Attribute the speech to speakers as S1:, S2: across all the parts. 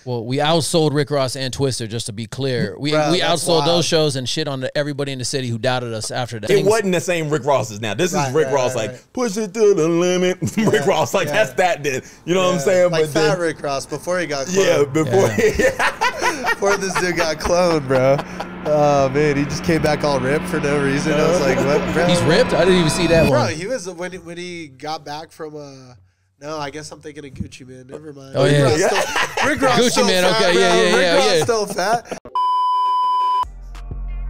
S1: Well, we outsold Rick Ross and Twister, just to be clear. We outsold those shows and shit on everybody in the city who doubted us after that.
S2: It wasn't the same Rick Ross as now. This is Rick Ross like, push it to the limit. Rick Ross like, that's that then. You know what I'm saying?
S3: Like
S2: but
S3: fat Rick Ross before he got cloned.
S2: Yeah,
S3: before this dude got cloned, bro. Oh, man, he just came back all ripped for no reason. I was like, what, bro?
S1: He's ripped? I didn't even see that one.
S3: Bro, he was, when he got back from, no, I guess I'm thinking of Gucci Man. Never mind.
S1: Oh, yeah.
S3: Rick Ross
S1: Gucci
S3: still
S1: Man,
S3: fat,
S1: okay,
S3: bro.
S1: yeah.
S3: Rick Ross still fat.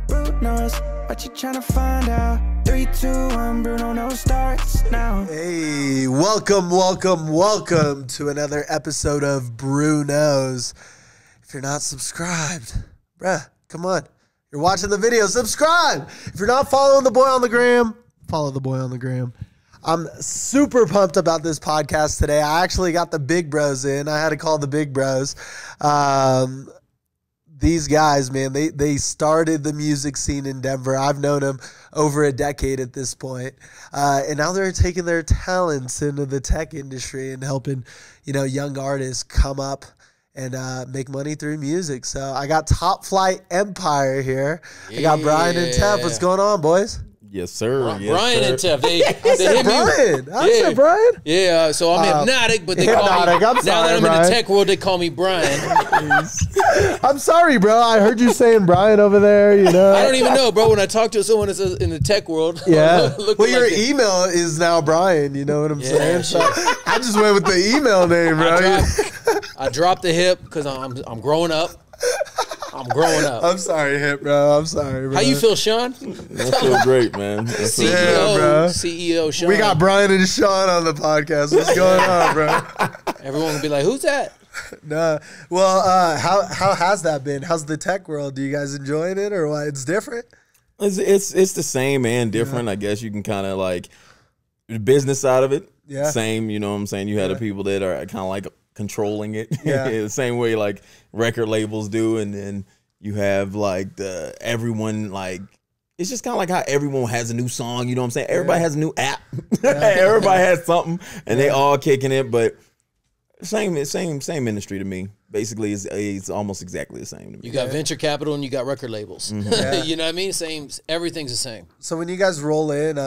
S4: BruKnows, what you trying to find out? 3, 2, 1, Bruno, no starts now.
S3: Hey, welcome to another episode of BruKnows. If you're not subscribed, bruh, come on. You're watching the video, subscribe. If you're not following the boy on the gram, follow the boy on the gram. I'm super pumped about this podcast today. I actually got the big bros in. I had to call the big bros. These guys, man, they started the music scene in Denver. I've known them over a decade at this point. And now they're taking their talents into the tech industry and helping, young artists come up and make money through music. So I got Topflite Empire here. I got Brian and Tef. What's going on, boys?
S2: Yes, sir.
S1: Brian and Tef. They hit
S3: Brian.
S1: me.
S3: I said Brian.
S1: Yeah, so I'm hypnotic, but they call me.
S3: I'm
S1: now
S3: sorry,
S1: that I'm
S3: Brian.
S1: in the tech world, they call me Brian.
S3: I'm sorry, bro. I heard you saying Brian over there,
S1: I don't even know, bro. When I talk to someone that's in the tech world,
S3: yeah. Well, your
S1: like
S3: email is now Brian. You know what I'm saying? So I just went with the email name, bro.
S1: I dropped the hip because I'm growing up.
S3: I'm sorry, hip, bro. I'm sorry, bro.
S1: How you feel, Sean?
S2: I feel great, man.
S1: CEO Sean.
S3: We got Brian and Sean on the podcast. What's going on, bro?
S1: Everyone will be like, who's that?
S3: Nah. Well, how has that been? How's the tech world? Do you guys enjoying it or what? It's different?
S2: It's the same and different. I guess you can kind of like the business side of it.
S3: Yeah.
S2: Same, you know what I'm saying? You had the people that are kind of like controlling it.
S3: Yeah.
S2: The same way like record labels do, and then you have like everyone like it's just kind of like how everyone has a new song, you know what I'm saying? Everybody has a new app. Everybody has something and they all kicking it, but same industry to me. Basically it's almost exactly the same to me.
S1: You got venture capital and you got record labels.
S3: Yeah.
S1: You know what I mean? Same, everything's the same.
S3: So when you guys roll in,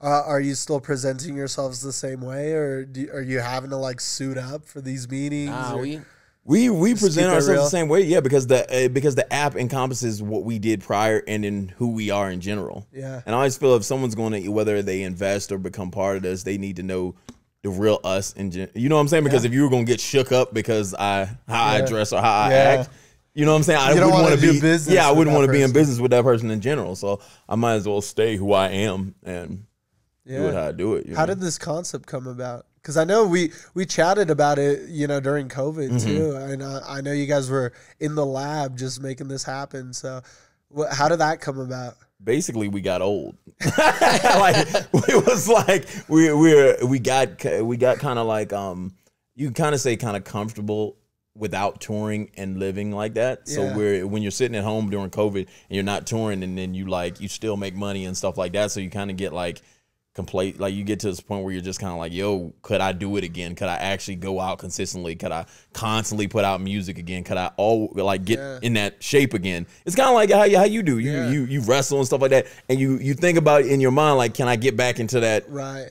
S3: are you still presenting yourselves the same way, or are you having to like suit up for these meetings?
S2: We present ourselves the same way, yeah, because the app encompasses what we did prior and then who we are in general.
S3: Yeah,
S2: and I always feel if someone's going to whether they invest or become part of this, they need to know the real us in you know what I'm saying? Because if you were gonna get shook up because how I dress or how I act. You know what I'm saying? I wouldn't want to be business. Yeah, I wouldn't want to be in business with that person in general. So I might as well stay who I am and do it how I do it.
S3: How did this concept come about? Because I know we chatted about it, during COVID too, and I know you guys were in the lab just making this happen. So, how did that come about?
S2: Basically, we got old. Like it was like we got kind of like you can kind of say kind of comfortable without touring and living like that. So when you're sitting at home during COVID and you're not touring, and then you still make money and stuff like that. So you kind of get like complete, like you get to this point where you're just kind of like, yo, could I do it again? Could I actually go out consistently? Could I constantly put out music again? Could I get in that shape again? It's kind of like how you do. You wrestle and stuff like that, and you think about it in your mind like, can I get back into that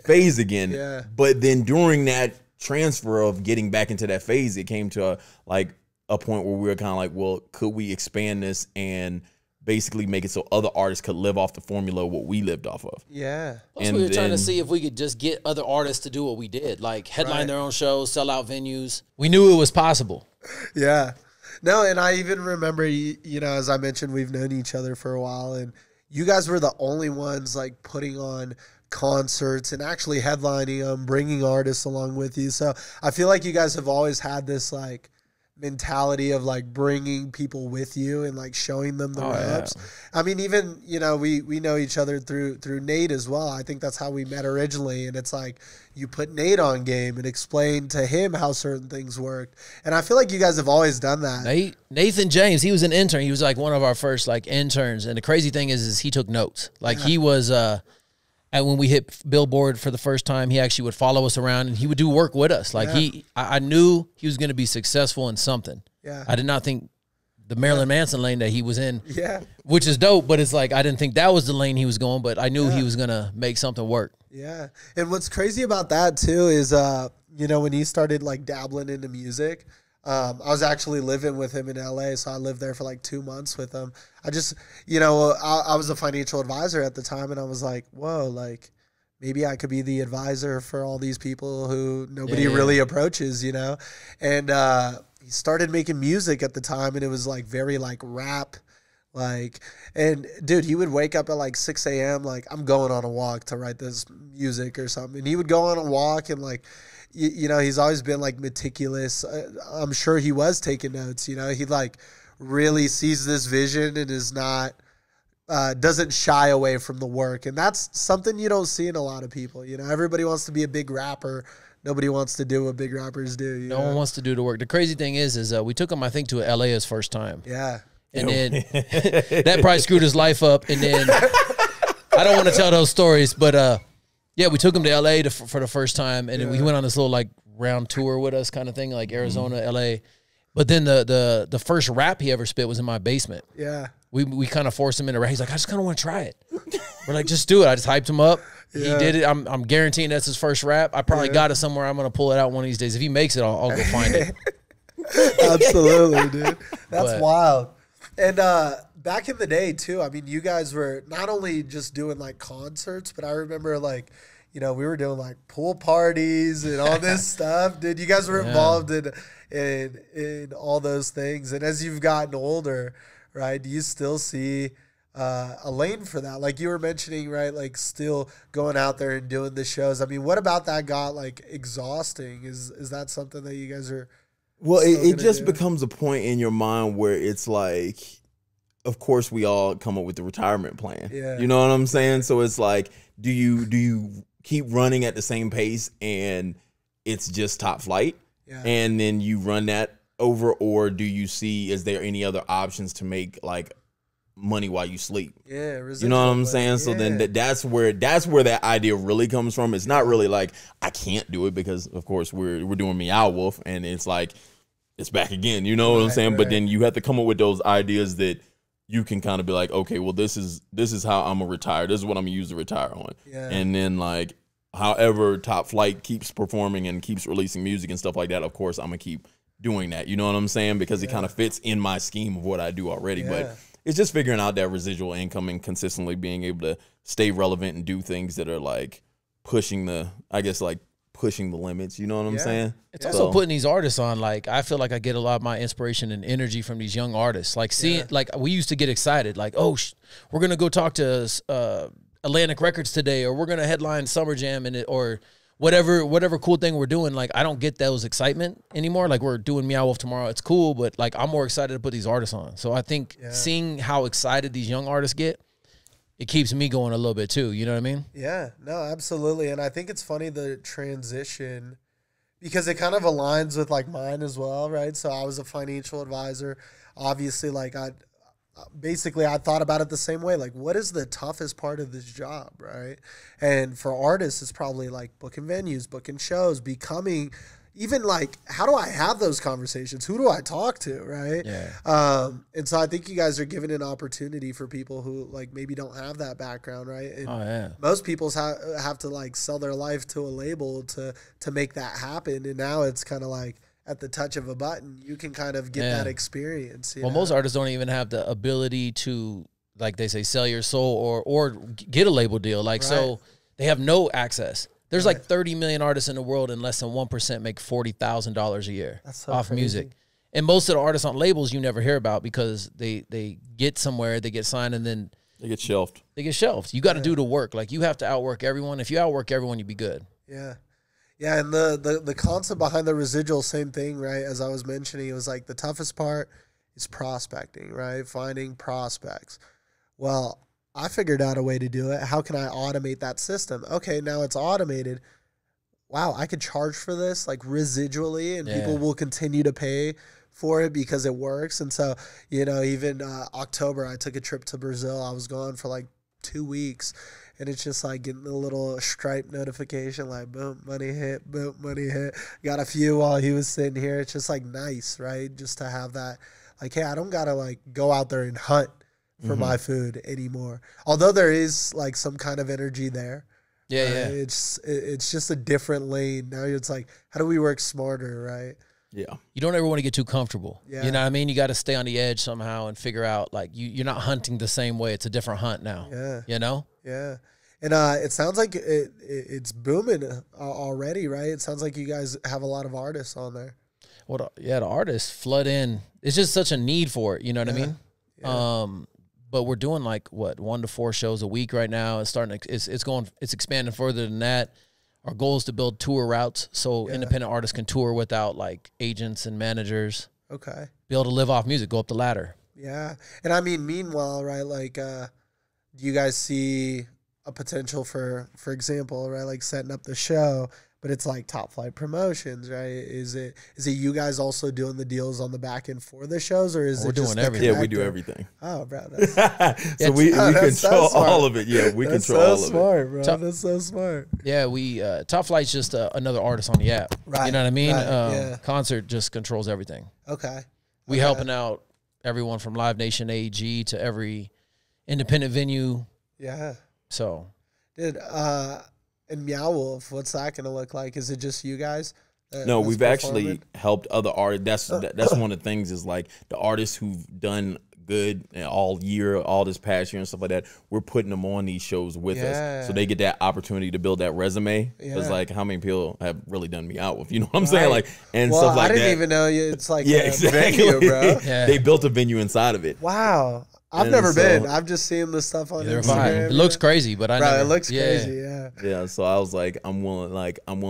S2: phase again?
S3: Yeah.
S2: But then during that transfer of getting back into that phase, it came to a point where we were kind of like, well, could we expand this and basically make it so other artists could live off the formula of what we lived off of.
S3: Yeah.
S1: Plus we were trying to see if we could just get other artists to do what we did, like headline their own shows, sell out venues. We knew it was possible.
S3: Yeah. No, and I even remember, as I mentioned, we've known each other for a while, and you guys were the only ones like putting on concerts and actually headlining them, bringing artists along with you. So I feel like you guys have always had this like mentality of like bringing people with you and like showing them the ropes. Yeah. I mean, even we know each other through Nate as well. I think that's how we met originally, and it's like you put Nate on game and explain to him how certain things worked. And I feel like you guys have always done that.
S1: Nathan James, he was an intern. He was like one of our first like interns, and the crazy thing is he took notes. Like he was And when we hit Billboard for the first time, he actually would follow us around and he would do work with us. Like I knew he was going to be successful in something.
S3: Yeah.
S1: I did not think the Marilyn Manson lane that he was in,
S3: yeah,
S1: which is dope, but it's like I didn't think that was the lane he was going, but I knew he was going to make something work.
S3: Yeah. And what's crazy about that too is, you know, when he started like dabbling into music, I was actually living with him in LA. So I lived there for like 2 months with him. I just, you know, I was a financial advisor at the time and I was like, whoa, like maybe I could be the advisor for all these people who nobody really approaches, you know? And, he started making music at the time and it was like very like rap, like, and dude, he would wake up at like 6 a.m. like I'm going on a walk to write this music or something. And he would go on a walk and like, you know, he's always been like meticulous. I'm sure he was taking notes, you know, he like really sees this vision and is not, doesn't shy away from the work. And that's something you don't see in a lot of people. You know, everybody wants to be a big rapper. Nobody wants to do what big rappers do.
S1: No one wants to do the work. The crazy thing is we took him, I think, to LA his first time.
S3: Yeah.
S1: And then that probably screwed his life up. And then I don't want to tell those stories, but yeah, we took him to LA for the first time, and then we went on this little like round tour with us, kind of thing, like Arizona, LA. But then the first rap he ever spit was in my basement.
S3: Yeah,
S1: we kind of forced him into rap. He's like, I just kind of want to try it. We're like, just do it. I just hyped him up. Yeah. He did it. I'm guaranteeing that's his first rap. I probably got it somewhere. I'm gonna pull it out one of these days. If he makes it, I'll go find it.
S3: Absolutely, dude. That's wild. And back in the day too, I mean, you guys were not only just doing like concerts, but I remember like, you know, we were doing like pool parties and all this stuff. Dude, you guys were involved in all those things. And as you've gotten older, right, do you still see a lane for that? Like you were mentioning, right, like still going out there and doing the shows. I mean, what about that got like exhausting? Is that something that you guys are?
S2: Well, it just becomes a point in your mind where it's like, of course, we all come up with the retirement plan.
S3: Yeah.
S2: You know what I'm saying? So it's like, do you keep running at the same pace and it's just Topflite, and then you run that over, or do you see, is there any other options to make like money while you sleep?
S3: Yeah,
S2: you know what I'm saying? Yeah. So then that's where that idea really comes from. It's not really like I can't do it, because of course we're doing Meow Wolf, and it's like it's back again. You know what I'm saying? Right. But then you have to come up with those ideas that you can kind of be like, okay, well this is how I'm gonna retire. This is what I'm gonna use to retire on. Yeah. And then like, however Topflite keeps performing and keeps releasing music and stuff like that, of course I'm gonna keep doing that. You know what I'm saying? Because it kind of fits in my scheme of what I do already. But it's just figuring out that residual income and consistently being able to stay relevant and do things that are like pushing the limits. You know what I'm saying?
S1: It's also putting these artists on. Like, I feel like I get a lot of my inspiration and energy from these young artists. Like seeing, like we used to get excited, like, oh, we're going to go talk to Atlantic Records today, or we're going to headline Summer Jam or whatever cool thing we're doing. Like, I don't get those excitement anymore. Like, we're doing Meow Wolf tomorrow. It's cool, but like, I'm more excited to put these artists on. So I think seeing how excited these young artists get, it keeps me going a little bit too. You know what I mean? Yeah,
S3: no, absolutely. And I think it's funny, the transition, because it kind of aligns with like mine as well, right? So I was a financial advisor. Obviously, like I thought about it the same way. Like, what is the toughest part of this job, right? And for artists, it's probably like booking venues, booking shows, becoming, even like, how do I have those conversations? Who do I talk to, right? Yeah. And so I think you guys are giving an opportunity for people who like maybe don't have that background, right? And most people have to like sell their life to a label to make that happen. And now it's kind of like, at the touch of a button, you can kind of get that experience. Well,
S1: most artists don't even have the ability to, like they say, sell your soul or get a label deal. Like, so they have no access. There's like 30 million artists in the world, and less than 1% make $40,000 a year off music. And most of the artists on labels you never hear about, because they get somewhere, they get signed, and then
S2: they get shelved.
S1: You got to do the work. Like, you have to outwork everyone. If you outwork everyone, you be good.
S3: Yeah. Yeah, and the concept behind the residual, same thing, right? As I was mentioning, it was like the toughest part is prospecting, right? Finding prospects. Well, I figured out a way to do it. How can I automate that system? Okay, now it's automated. Wow, I could charge for this like residually, and people will continue to pay for it because it works. And so, you know, even October, I took a trip to Brazil. I was gone for like 2 weeks. and it's just like getting the little Stripe notification, like boom, money hit, boom, money hit. Got a few while he was sitting here. It's just like nice, right? Just to have that, like, hey, I don't gotta like go out there and hunt for my food anymore. Although there is like some kind of energy there.
S1: Yeah,
S3: right?
S1: yeah.
S3: It's just a different lane. Now it's like, how do we work smarter, right?
S2: Yeah.
S1: You don't ever want to get too comfortable.
S3: Yeah.
S1: You know what I mean? You got to stay on the edge somehow and figure out, like, you're not hunting the same way. It's a different hunt now.
S3: Yeah.
S1: You know?
S3: Yeah. And it sounds like it's booming already, right? It sounds like you guys have a lot of artists on there.
S1: Well, yeah, the artists flood in. It's just such a need for it. You know what I mean?
S3: Yeah.
S1: But we're doing like, what, 1 to 4 shows a week right now. It's starting to, it's expanding further than that. Our goal is to build tour routes so independent artists can tour without like agents and managers.
S3: Okay.
S1: Be able to live off music, go up the ladder.
S3: Yeah. And I mean, meanwhile, right, like, do you guys see a potential for example, right, like setting up the show, but it's like Topflite Promotions, right? Is it you guys also doing the deals on the back end for the shows, or is
S1: We're
S3: it
S1: doing
S3: just
S1: everything.
S2: Yeah, we do everything.
S3: Oh, bro, that's,
S2: So we
S3: that's so
S2: control
S3: smart.
S2: all of it. Yeah, we
S3: that's
S2: control
S3: so
S2: all of it.
S3: smart, bro. That's so smart.
S1: Yeah, we Topflite's just another artist on the app.
S3: Right,
S1: You know what I mean?
S3: right, yeah.
S1: Concert just controls everything.
S3: Okay.
S1: We helping out everyone from Live Nation AEG to every independent venue.
S3: Yeah.
S1: So,
S3: Dude, and Meow Wolf, what's that going to look like? Is it just you guys?
S2: No,
S3: that's
S2: we've actually
S3: performing?
S2: helped other artists. That's one of the things is like the artists who've done good all year, all this past year and stuff like that. We're putting them on these shows with us, so they get that opportunity to build that resume. Because like, how many people have really done me out with? You know what I'm saying? Like, and
S3: well,
S2: stuff like that.
S3: I didn't even know it's like
S2: Yeah,
S3: a
S2: exactly.
S3: venue, bro.
S1: Yeah.
S2: They built a venue inside of it.
S3: Wow. I've
S2: And
S3: never
S2: so-
S3: been. I've just seen the stuff on
S1: they're
S3: Instagram.
S1: fine. It looks crazy, but I
S3: Bro,
S1: never.
S3: it looks
S1: yeah.
S3: crazy, yeah.
S2: Yeah, so I was like, I'm willing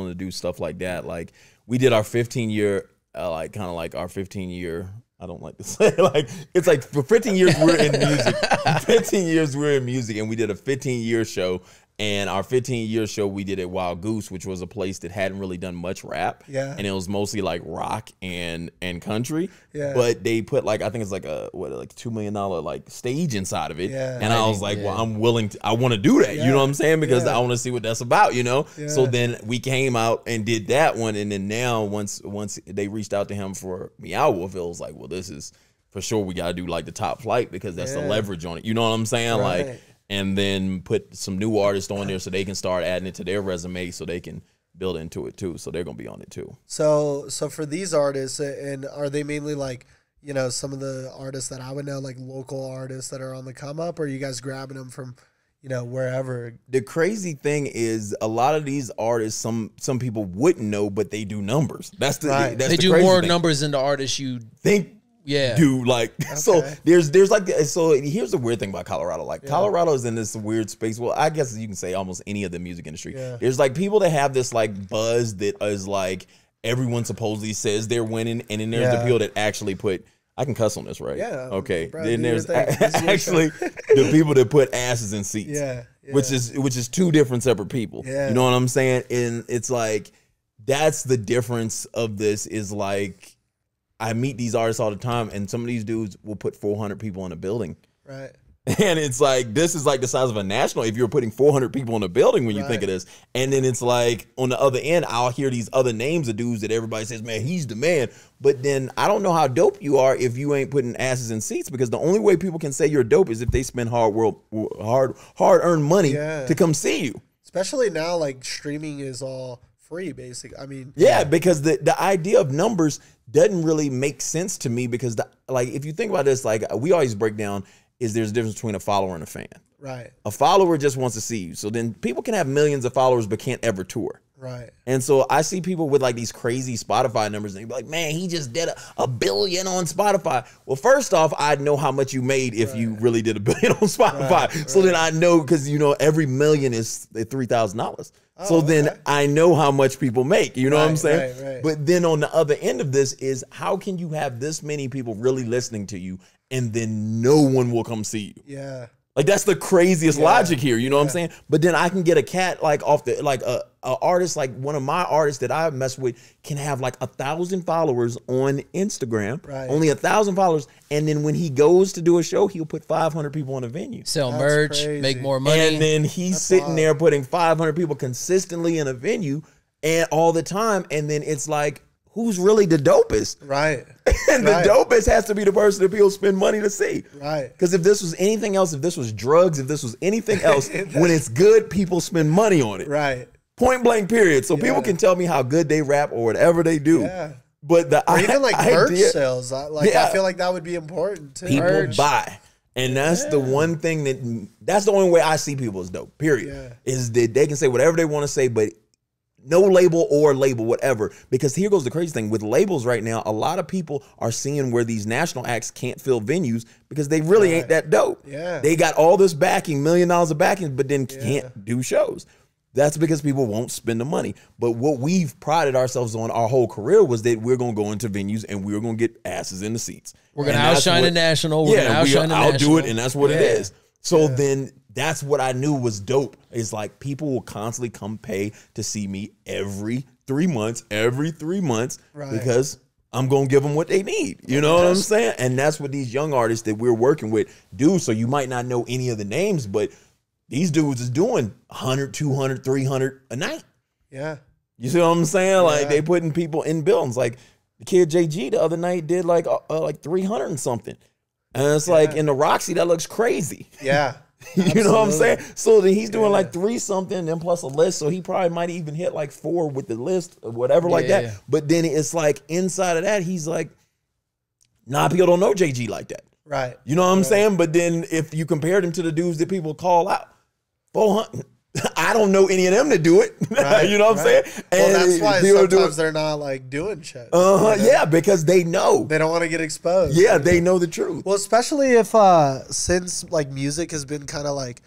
S2: to do stuff like that. Like we did our 15-year, like kind of like our 15-year. I don't like to say like it's like for 15 years we're in music. 15 years we're in music, and we did a 15-year show. And our 15-year show we did at Wild Goose, which was a place that hadn't really done much rap.
S3: Yeah.
S2: And it was mostly like rock and country.
S3: Yeah.
S2: But they put like, I think it's like a $2 million like stage inside of it.
S3: Yeah.
S2: And I was like, well, I'm willing to, I want to do that. You know what I'm saying? Because I want to see what that's about, you know?
S3: Yeah.
S2: So then we came out and did that one. And then now once they reached out to him for Meow Wolf, it was like, well, this is for sure. We got to do like the Topflite because that's the leverage on it. You know what I'm saying?
S3: Right.
S2: Like, and then put some new artists on there so they can start adding it to their resume so they can build into it too. So they're going to be on it too.
S3: So for these artists, and are they mainly like, you know, some of the artists that I would know, like local artists that are on the come up, or are you guys grabbing them from, you know, wherever?
S2: The crazy thing is a lot of these artists, some people wouldn't know, but they do numbers. That's the,
S3: Right.
S2: that's
S1: They
S2: the
S1: do
S2: crazy
S1: more
S2: thing.
S1: numbers than the artists you.
S2: Think
S1: Yeah.
S2: do like so
S3: Okay.
S2: there's like so here's the weird thing about Colorado. Like Colorado is in this weird space. Well, I guess you can say almost any of the music industry.
S3: Yeah.
S2: There's like people that have this like buzz that is like everyone supposedly says they're winning, and then there's the people that actually put, I can cuss on this, right?
S3: Yeah,
S2: Okay.
S3: bro,
S2: Then
S3: do your
S2: there's
S3: thing. This is your
S2: actually the people that put asses in seats.
S3: Yeah.
S2: Which is two different separate people.
S3: Yeah.
S2: You know what I'm saying? And it's like that's the difference of this is like I meet these artists all the time, and some of these dudes will put 400 people in a building.
S3: Right.
S2: And it's like, this is like the size of a national if you're putting 400 people in a building when you think of this. And then it's like, on the other end, I'll hear these other names of dudes that everybody says, man, he's the man. But then I don't know how dope you are if you ain't putting asses in seats, because the only way people can say you're dope is if they spend hard-earned money to come see you.
S3: Especially now, like streaming is all free, basically. I mean,
S2: Yeah, because the idea of numbers doesn't really make sense to me, because like if you think about this, like we always break down is there's a difference between a follower and a fan.
S3: right,
S2: A follower just wants to see you. So then people can have millions of followers but can't ever tour.
S3: right.
S2: And so I see people with like these crazy Spotify numbers and they be like, man, he just did a billion on Spotify. Well, first off, I'd know how much you made if you really did a billion on Spotify. So then I know, because you know every million is $3,000. So then I know how much people make. You know what I'm saying?
S3: right.
S2: But then on the other end of this is, how can you have this many people really listening to you and then no one will come see you?
S3: Yeah.
S2: Like that's the craziest logic here. You know what I'm saying? But then I can get a cat like off the like a artist like one of my artists that I mess with can have like 1,000 followers on Instagram, only 1,000 followers, and then when he goes to do a show, he'll put 500 people in a venue,
S1: sell merch, make more money,
S2: and then he's sitting there putting 500 people consistently in a venue and all the time, and then it's like, who's really the dopest?
S3: Right.
S2: And the dopest has to be the person that people spend money to see.
S3: Right.
S2: Because if this was anything else, if this was drugs, if this was anything else, when it's good, people spend money on it.
S3: Right.
S2: Point blank, period. So people can tell me how good they rap or whatever they do.
S3: Yeah.
S2: But
S3: or even like merch sales. I feel like that would be important too.
S2: People buy. And that's the one thing that's the only way I see people as dope, period.
S3: Yeah.
S2: Is that they can say whatever they want to say, but no label or label, whatever. Because here goes the crazy thing. With labels right now, a lot of people are seeing where these national acts can't fill venues because they really ain't that dope.
S3: Yeah.
S2: They got all this backing, $1 million of backing, but then can't do shows. That's because people won't spend the money. But what we've prided ourselves on our whole career was that we're going to go into venues and we're going to get asses in the seats.
S1: We're going to outshine the national. We're going to outshine the national.
S2: I'll do it, and that's what it is. So then that's what I knew was dope. It's like people will constantly come pay to see me every 3 months, because I'm going to give them what they need. You know what I'm saying? And that's what these young artists that we're working with do. So you might not know any of the names, but these dudes is doing 100, 200, 300 a night.
S3: Yeah.
S2: You see what I'm saying? Like they putting people in buildings. Like the kid JG the other night did like 300 and something. And it's like in the Roxy, that looks crazy.
S3: Yeah.
S2: You know what I'm saying? So then he's doing like 3 something and plus a list. So he probably might even hit like 4 with the list or whatever like that. Yeah. But then it's like inside of that, he's like, nah, people don't know JG like that.
S3: Right.
S2: You know what I'm saying? But then if you compared him to the dudes that people call out, 400, I don't know any of them that do it. Right, you know what I'm saying?
S3: Well, that's why sometimes they're not like doing shit.
S2: Yeah, because they know.
S3: They don't want to get exposed.
S2: Yeah, they know the truth.
S3: Well, especially if since like music has been kind of like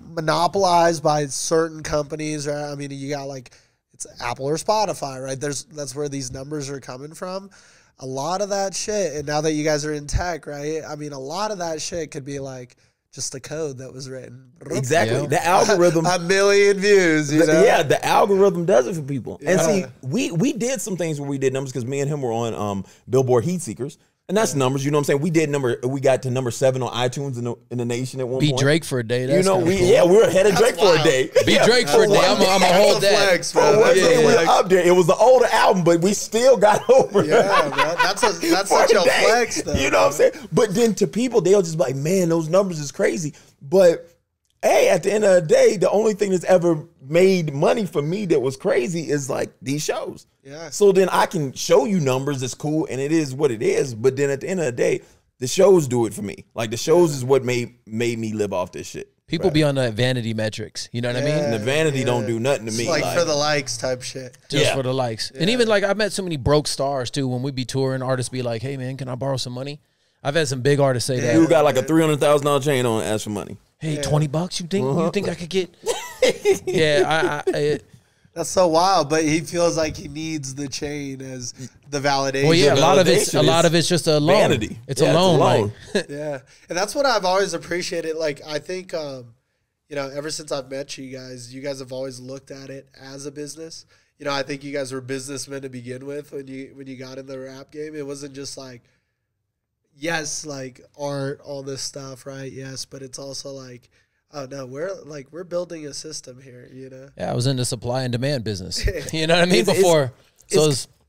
S3: monopolized by certain companies, right? I mean, you got like it's Apple or Spotify, right? That's where these numbers are coming from. A lot of that shit, and now that you guys are in tech, right? I mean, a lot of that shit could be like just a code that was written.
S2: Exactly. Yeah. The algorithm.
S3: 1 million views, you know?
S2: Yeah, the algorithm does it for people. Yeah. And see, we did some things where we did numbers because me and him were on Billboard Heat Seekers. And that's numbers, you know what I'm saying? We got to number 7 on iTunes in the nation at one point.
S1: Beat Drake for a day. That's
S2: cool.
S1: We're
S2: ahead of Drake for a day.
S1: Beat Drake for a day. I'm gonna hold that.
S3: Flex, man.
S2: We're up there. It was the older album, but we still got over.
S3: Yeah, man. That's such a flex, though.
S2: You know what I'm saying? But then to people, they'll just be like, man, those numbers is crazy. But hey, at the end of the day, the only thing that's ever made money for me that was crazy is like these shows.
S3: Yeah.
S2: So then I can show you numbers. It's cool, and it is what it is. But then at the end of the day, the shows do it for me. Like the shows is what made me live off this shit.
S1: People be on the vanity metrics. You know what I mean?
S2: And the vanity don't do nothing to me.
S3: Like for the likes type shit.
S1: Just for the likes. And even like I met so many broke stars too. When we be touring, artists be like, "Hey man, can I borrow some money?" I've had some big artists say that.
S2: You got like a $300,000 chain on, ask for money.
S1: Hey, $20? You think I could get?
S3: That's so wild. But he feels like he needs the chain as the validation.
S1: Well, yeah, a lot of it's just a loan.
S2: Vanity.
S1: It's a loan. Like.
S3: Yeah, and that's what I've always appreciated. Like I think, ever since I've met you guys have always looked at it as a business. You know, I think you guys were businessmen to begin with when you got in the rap game. It wasn't just like. Yes, like art, all this stuff, right? Yes, but it's also like, oh no, we're building a system here, you know?
S1: Yeah, I was in the supply and demand business. You know what I mean?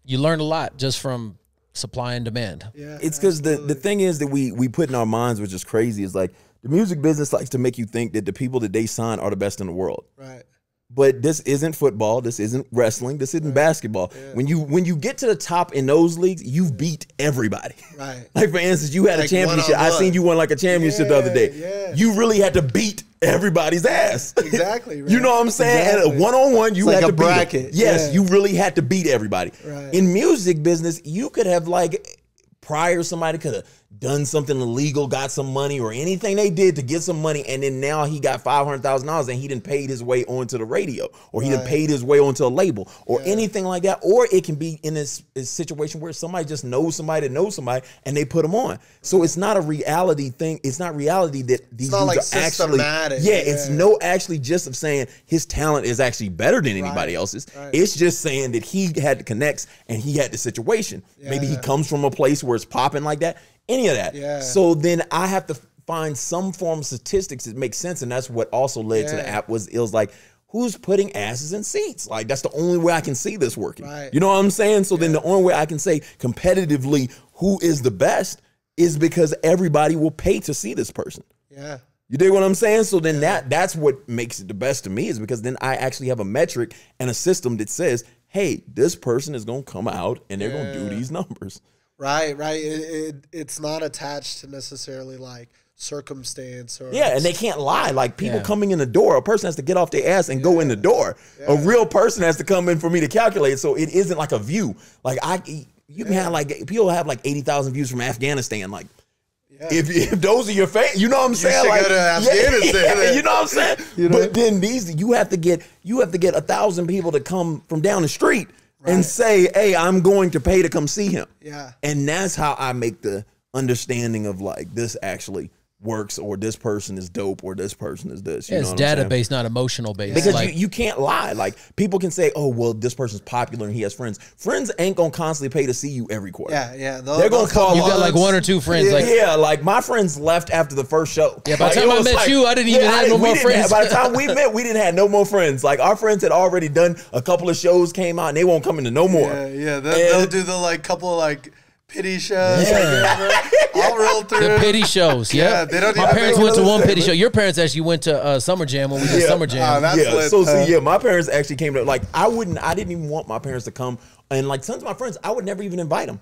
S1: You learn a lot just from supply and demand.
S3: Yeah,
S2: it's because the thing is that we put in our minds, which is crazy, is like the music business likes to make you think that the people that they sign are the best in the world.
S3: Right.
S2: But this isn't football. This isn't wrestling. This isn't basketball. Yeah. When you get to the top in those leagues, you've beat everybody.
S3: Right.
S2: Like for instance, you had a championship. I seen you won like a championship the other day.
S3: Yeah.
S2: You really had to beat everybody's ass.
S3: Exactly. Right.
S2: You know what I'm saying?
S3: Exactly.
S2: And one-on-one, you
S3: it's
S2: had
S3: like
S2: to beat
S3: bracket.
S2: Yes, you really had to beat everybody.
S3: Right.
S2: In music business, you could have like prior somebody could have done something illegal, got some money, or anything they did to get some money, and then now he got $500,000 and he didn't paid his way onto the radio, or he didn't paid his way onto a label, or anything like that. Or it can be in this situation where somebody just knows somebody that knows somebody and they put them on. So it's not a reality thing. It's not reality that these dudes
S3: like
S2: are actually. It's no actually just of saying his talent is actually better than anybody else's. It's just saying that he had the connects and he had the situation. Maybe he comes from a place where it's popping like that. Any of that. So then I have to find some form of statistics that make sense. And that's what also led to the app it was like, who's putting asses in seats? Like, that's the only way I can see this working. You know what I'm saying? So then the only way I can say competitively who is the best is because everybody will pay to see this person. You dig what I'm saying? So then that's what makes it the best to me, is because then I actually have a metric and a system that says, hey, this person is going to come out and they're going to do these numbers.
S3: Right. It's not attached to necessarily like circumstance or
S2: and they can't lie. Like people coming in the door, a person has to get off their ass and go in the door. A real person has to come in for me to calculate. So it isn't like a view. Like you can have like people have like 80,000 views from Afghanistan. Like if those are your fans, you know what I'm saying? Like
S3: go to Afghanistan.
S2: you know what I'm saying? But then you have to get 1,000 people to come from down the street. And say, hey, I'm going to pay to come see him. And that's how I make the understanding of like, this actually works, or this person is dope, or this person is this. You know
S1: it's
S2: what I'm
S1: database, not emotional based.
S2: Because
S1: like,
S2: you can't lie. Like people can say, oh, well, this person's popular and he has friends. Friends ain't gonna constantly pay to see you every quarter. They're gonna call.
S1: You got like one or two friends.
S2: Like my friends left after the first show.
S1: By the time I met you, I didn't even have no more friends.
S2: By the time we met, we didn't have no more friends. Like our friends had already done a couple of shows, came out, and they won't come into no more.
S3: They'll do the like couple of like Pitty shows. I'll roll through
S1: the Pitty shows. They don't. My parents went to one Pitty show. Your parents actually went to Summer Jam when we did Summer Jam.
S2: My parents actually came to, like, I didn't even want my parents to come. And like some of my friends, I would never even invite them.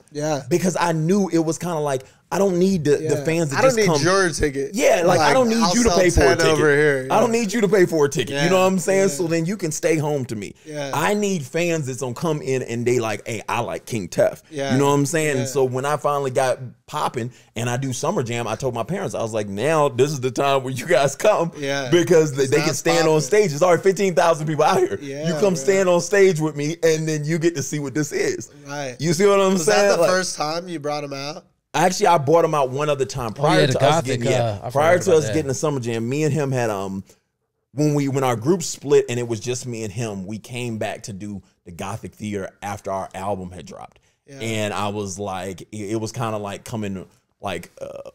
S2: Because I knew it was kind of like, I don't need the fans to just come.
S3: I don't need your ticket.
S2: Like I don't need you to pay for a ticket. Over here, I don't need you to pay for a ticket. You know what I'm saying? So then you can stay home to me. I need fans that's gonna come in and they like, hey, I like King Tef. You know what I'm saying? And so when I finally got popping and I do Summer Jam, I told my parents, I was like, now this is the time where you guys come. Because they can stand on stage. There's already 15,000 people out here. You come stand on stage with me and then you get to see what this is. You see what I'm saying?
S3: Was that the first time you brought them out?
S2: Actually, I brought him out one other time prior to us getting getting the Summer Jam. Me and him had when our group split and it was just me and him, we came back to do the Gothic Theater after our album had dropped. And I was like, it was kind of like coming like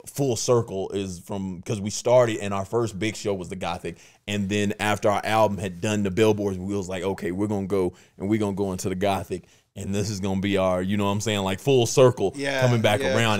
S2: full circle, is from because we started and our first big show was the Gothic, and then after our album had done the billboards, we was like, okay, we're gonna go into the Gothic. And this is gonna be our, you know what I'm saying, like full circle coming back around.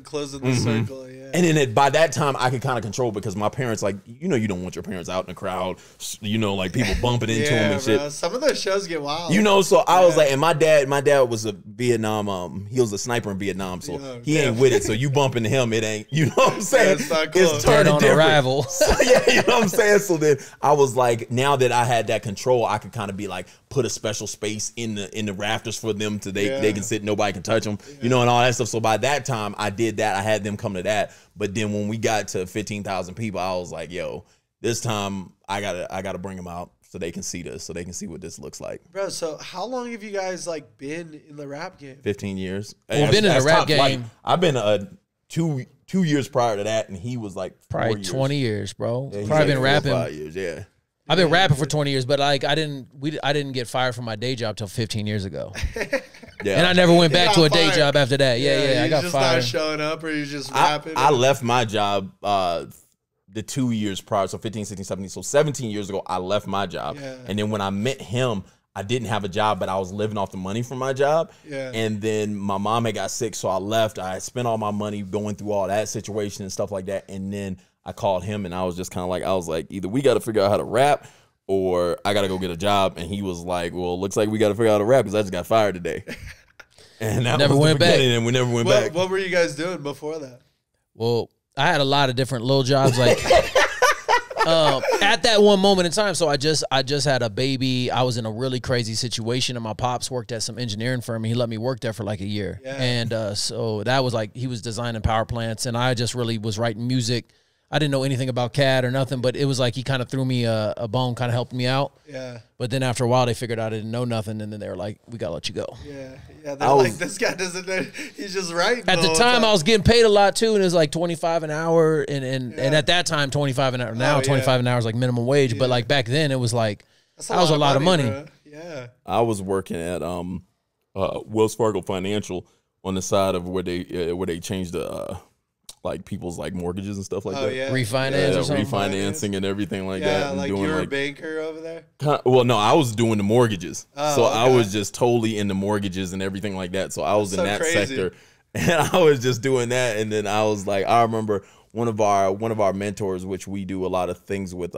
S3: Closing the circle,
S2: And then by that time, I could kind of control, because my parents, like, you know, you don't want your parents out in the crowd, you know, like people bumping into them and shit.
S3: Some of those shows get wild.
S2: You know, so I was like, and my dad was a Vietnam, he was a sniper in Vietnam, so he ain't with it. So you bump into him, it ain't, you know what I'm saying?
S3: It's not cool.
S2: It's turning
S1: on arrival.
S2: So, you know what I'm saying? So then I was like, now that I had that control, I could kind of be like, put a special space in the rafters for them to they can sit, nobody can touch them, you know, and all that stuff. So by that time I did that. I had them come to that. But then when we got to 15,000 people, I was like, yo, this time I gotta bring them out so they can see this, so they can see what this looks like.
S3: Bro, so how long have you guys like been in the rap game?
S2: 15 years.
S1: Well, been in the rap game.
S2: Like, I've been 2 years prior to that, and he was like
S1: probably 20 years, bro.
S2: Yeah,
S1: probably been rapping
S2: 5 years,
S1: I've been rapping for 20 years, but like I didn't get fired from my day job till 15 years ago. And I never went back to a day job after that. I got
S3: just
S1: fired.
S3: Not showing up, or you just rapping?
S2: I left my job the 2 years prior, so 15, 16, 17. So 17 years ago, I left my job. And then when I met him, I didn't have a job, but I was living off the money from my job. And then my mom had got sick, so I left. I spent all my money going through all that situation and stuff like that. And then I called him, and I was just kind of like, either we got to figure out how to rap, or I got to go get a job. And he was like, well, looks like we got to figure out how to rap, because I just got fired today. And that
S1: never
S2: was
S1: went back.
S2: And we never went back.
S3: What were you guys doing before that?
S1: Well, I had a lot of different little jobs. Like At that one moment in time, so I just had a baby. I was in a really crazy situation, and my pops worked at some engineering firm, and he let me work there for like a year. Yeah. And so that was like, he was designing power plants, and I just really was writing music. I didn't know anything about CAD or nothing, but it was like he kind of threw me a bone, kind of helped me out. Yeah. But then after a while, they figured out I didn't know nothing, and then they were like, "We gotta let you go."
S3: Yeah, yeah. They're like, "This guy doesn't know. He's just writing."
S1: At the time, I was getting paid a lot too, and it was like $25 an hour, and at that time, $25 an hour. Now, $25 an hour is like minimum wage, but like back then, it was like that was a lot of money.
S3: Bro. Yeah.
S2: I was working at Wells Fargo Financial on the side of where they changed the like people's like mortgages and stuff like that.
S3: Yeah.
S1: Refinance or something?
S2: Refinancing and everything like that.
S3: Yeah,
S2: and
S3: like
S2: doing,
S3: you're a banker over there?
S2: Well, no, I was doing the mortgages.
S3: Oh,
S2: so
S3: okay.
S2: I was just totally into mortgages and everything like that. So I was in that
S3: crazy.
S2: sector. And I was just doing that. And then I was like, I remember one of our mentors, which we do a lot of things with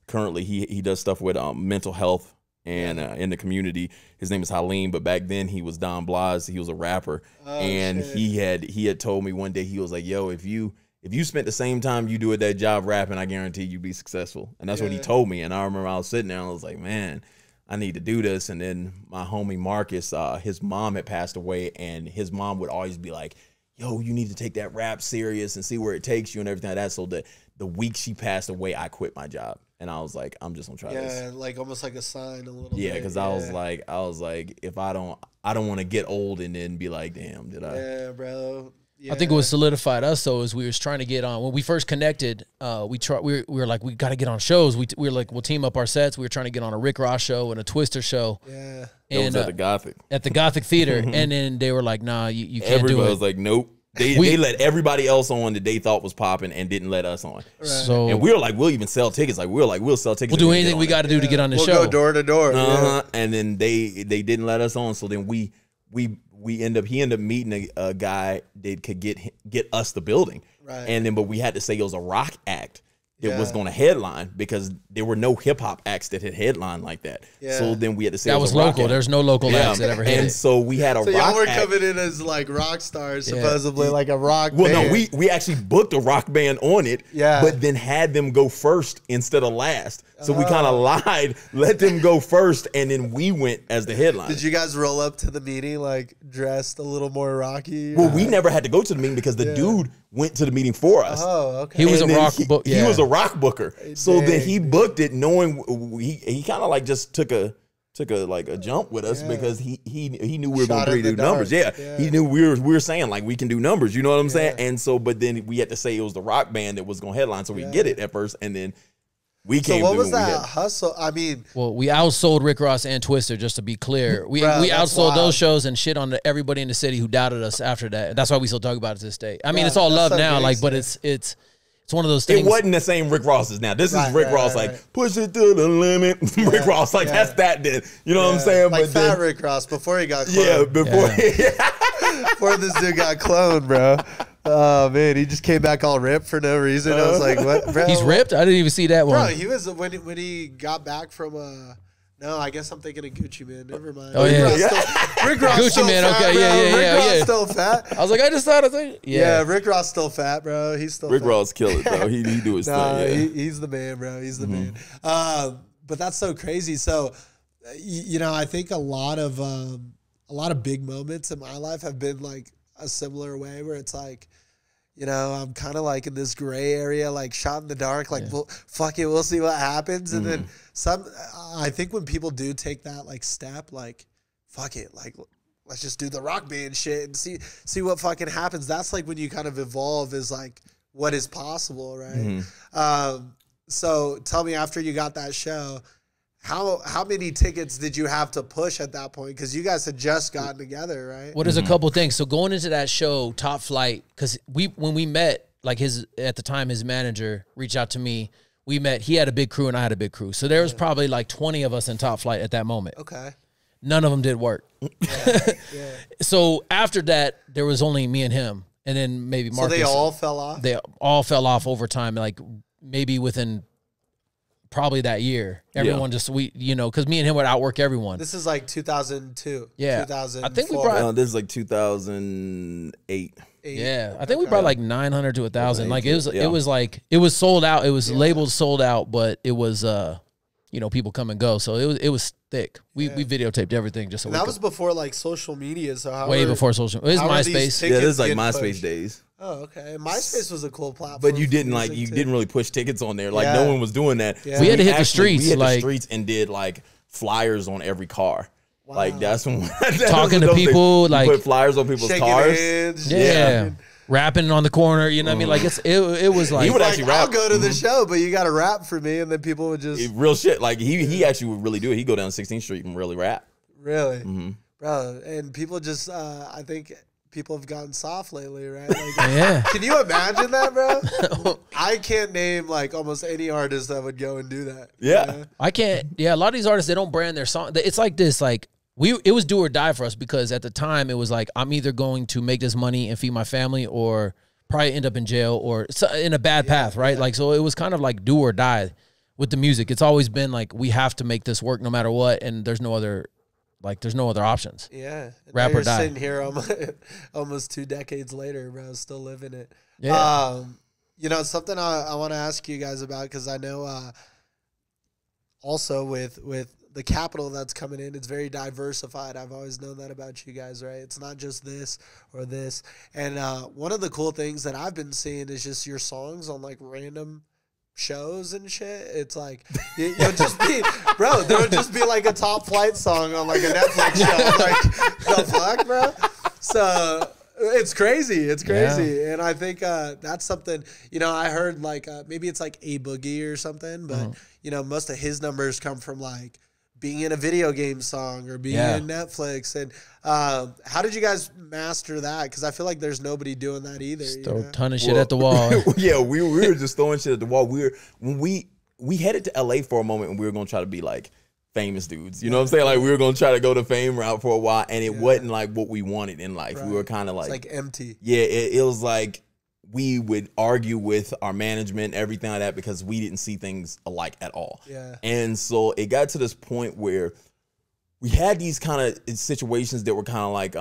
S2: currently he does stuff with mental health and in the community. His name is Halim, but back then he was Don Blas. He was a rapper. And shit. he had told me one day, he was like, "Yo, if you spent the same time you do at that job rapping, I guarantee you'd be successful." And that's what he told me. And I remember I was sitting there and I was like, man, I need to do this. And then my homie Marcus, his mom had passed away, and his mom would always be like, "Yo, you need to take that rap serious and see where it takes you," and everything like that. So the week she passed away, I quit my job. And I was like, I'm just gonna try this.
S3: Yeah, like almost like a sign a little bit.
S2: Yeah, because I was like, if I don't want to get old and then be like, damn, did I?
S3: Yeah, bro. Yeah.
S1: I think what solidified us though is we was trying to get on when we first connected. We were like, we got to get on shows. We were like, we'll team up our sets. We were trying to get on a Rick Ross show and a Twister show.
S3: Yeah,
S2: and was at the Gothic.
S1: At the Gothic Theater, and then they were like, nah, you can't
S2: Everybody
S1: do it.
S2: was like, nope. They let everybody else on that they thought was popping and didn't let us on.
S3: Right.
S1: So
S2: and we were like, we'll even sell tickets. Like we'll sell tickets.
S1: We'll do anything we got to do to get on the show.
S3: We'll go door to door.
S2: And then they didn't let us on. So then he ended up meeting a guy that could get us the building.
S3: Right.
S2: And then but we had to say it was a rock act that was going to headline because there were no hip hop acts that had headlined like that. Yeah. So then we had to say
S1: that
S2: it
S1: was
S2: a rock
S1: local.
S2: act.
S1: There's no local acts that ever hit.
S2: And so we had a
S3: so
S2: rock
S3: y'all were
S2: act.
S3: coming in as like rock stars, supposedly like a rock
S2: Well,
S3: band.
S2: no, we actually booked a rock band on it, but then had them go first instead of last. So we kind of lied, let them go first, and then we went as the headline.
S3: Did you guys roll up to the meeting like dressed a little more rocky?
S2: Well, we never had to go to the meeting because the dude went to the meeting for us.
S3: Oh, okay.
S1: He was a rock booker.
S2: He was a rock booker. So then he booked it knowing he kind of like just took a jump with us because he knew we were going to do numbers. Yeah. He knew we were saying like we can do numbers. You know what I'm saying? And so, but then we had to say it was the rock band that was going to headline, so we get it at first, and then we came.
S3: So what was that hustle? I mean,
S1: well, we outsold Rick Ross and Twister. Just to be clear, we outsold those shows and shit on everybody in the city who doubted us after that. That's why we still talk about it to this day. I mean, it's all love now, like, but it's one of those things.
S2: It wasn't the same Rick Ross as now. This is Rick Ross, like, push it to the limit. Rick Ross, like, that's that then. You know what I'm saying?
S3: Like
S2: but
S3: fat
S2: then,
S3: Rick Ross before he got cloned.
S2: Yeah, before.
S3: Before this dude got cloned, bro. Oh, man, he just came back all ripped for no reason. I was like, what, bro?
S1: He's ripped? I didn't even see that one.
S3: Bro, he was, when he got back from, no, I guess I'm thinking of Gucci Man. Never mind.
S1: Oh, yeah.
S3: Rick Ross
S1: Gucci
S3: still
S1: Man,
S3: fat,
S1: okay,
S3: bro.
S1: yeah.
S3: Rick Ross still fat.
S1: I was like, I just thought of it.
S3: Yeah, Rick Ross still fat, bro. He's still
S2: Rick
S3: fat.
S2: Ross kill it, bro. He do his thing. Yeah.
S3: He's the man, bro. He's the man. But that's so crazy. So, you know, I think a lot of big moments in my life have been like a similar way where it's like, you know, I'm kind of like in this gray area, like shot in the dark, like, well, fuck it, we'll see what happens. And then I think when people do take that like step, like, fuck it, like, let's just do the rock band shit and see what fucking happens. That's like when you kind of evolve is like what is possible, right? So tell me, after you got that show, how many tickets did you have to push at that point? Because you guys had just gotten together, right?
S1: Well, there's a couple things. So going into that show, Topflite, because when we met, like at the time his manager reached out to me. We met. He had a big crew and I had a big crew. So there was probably like 20 of us in Topflite at that moment.
S3: Okay.
S1: None of them did work. So after that, there was only me and him, and then maybe Marcus.
S3: So they all fell off.
S1: They all fell off over time, like maybe within probably that year. Everyone just because me and him would outwork everyone.
S3: This is like 2002.
S1: Yeah,
S3: 2004.
S1: I think we brought.
S2: This is like 2008.
S1: Yeah, I think we brought like 900 to 1,000. Like it was sold out. It was labeled sold out, but it was people come and go. So it was thick. We videotaped everything just so
S3: that was before like social media. So
S1: way before social. It was MySpace.
S2: Yeah, this is like MySpace days.
S3: Oh, okay. MySpace was a cool platform.
S2: But you didn't didn't really push tickets on there. Like no one was doing that.
S3: Yeah.
S1: We had to hit the streets.
S2: We hit the streets and did like flyers on every car. Wow. Like that's when
S1: talking to people, like
S2: put flyers on people's cars.
S3: Hands,
S1: yeah. Rapping on the corner, you know what I mean? Like it was like
S2: he would actually rap.
S3: I'll go to the show, but you got to rap for me, and then people would just
S2: real shit. Like he actually would really do it. He'd go down 16th Street and really rap.
S3: Really, bro. And people just, I think people have gotten soft lately, right? Like,
S1: yeah.
S3: Can you imagine that, bro? I can't name like almost any artist that would go and do that.
S2: Yeah,
S3: you know?
S1: I can't. Yeah, a lot of these artists, they don't brand their song. It's like this, like. It was do or die for us because at the time it was like I'm either going to make this money and feed my family or probably end up in jail or in a bad path, right? Like so it was kind of like do or die with the music. It's always been like we have to make this work no matter what, and there's no other options.
S3: Yeah,
S1: rap or die.
S3: Sitting here almost 2 decades later, bro, still living it.
S1: Yeah.
S3: Something I want to ask you guys about because I know also with the capital that's coming in, it's very diversified. I've always known that about you guys, right? It's not just this or this. And one of the cool things that I've been seeing is just your songs on like random shows and shit. It's like you'll just be, bro. There would just be like a Topflite song on like a Netflix show. Like the fuck, bro. So it's crazy. It's crazy. Yeah. And I think that's something. I heard like maybe it's like A Boogie or something, but most of his numbers come from like being in a video game song or being in Netflix. And how did you guys master that? Because I feel like there's nobody doing that either.
S1: Just throw a ton of shit at the wall.
S2: Yeah, we were just throwing shit at the wall. When we headed to LA for a moment and we were going to try to be like famous dudes. You know what I'm saying? Like we were going to try to go the fame route for a while and it wasn't like what we wanted in life. Right. We were kind of like.
S3: It's like empty.
S2: Yeah, it was like we would argue with our management, everything like that, because we didn't see things alike at all.
S3: Yeah.
S2: And so it got to this point where we had these kind of situations that were kind of like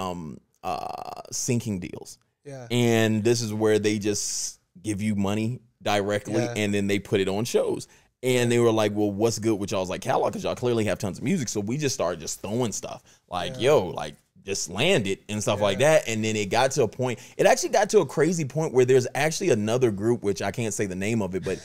S2: sinking deals.
S3: Yeah.
S2: And this is where they just give you money directly and then they put it on shows. And they were like, well, what's good with y'all's like catalog? Because y'all clearly have tons of music. So we just started just throwing stuff. Like, just land it and stuff like that. And then it got to a point, it actually got to a crazy point where there's actually another group, which I can't say the name of it, but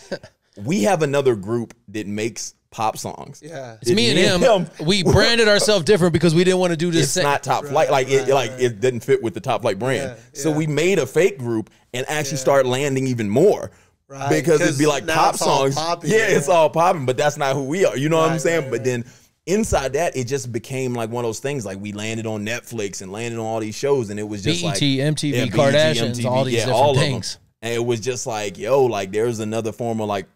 S2: we have another group that makes pop songs.
S3: Yeah.
S1: It's me and him. We branded ourselves different because we didn't want to do this.
S2: It's not Topflite. It didn't fit with the Topflite brand. So we made a fake group and actually started landing even more.
S3: Right.
S2: Because it'd be like pop songs. It's all popping, but that's not who we are. You know what I'm saying? But then inside that, it just became like one of those things. Like we landed on Netflix and landed on all these shows, and it was just
S1: BET,
S2: like
S1: MTV, Kardashians, MTV, all these different
S2: all
S1: things.
S2: And it was just like, like there's another form of like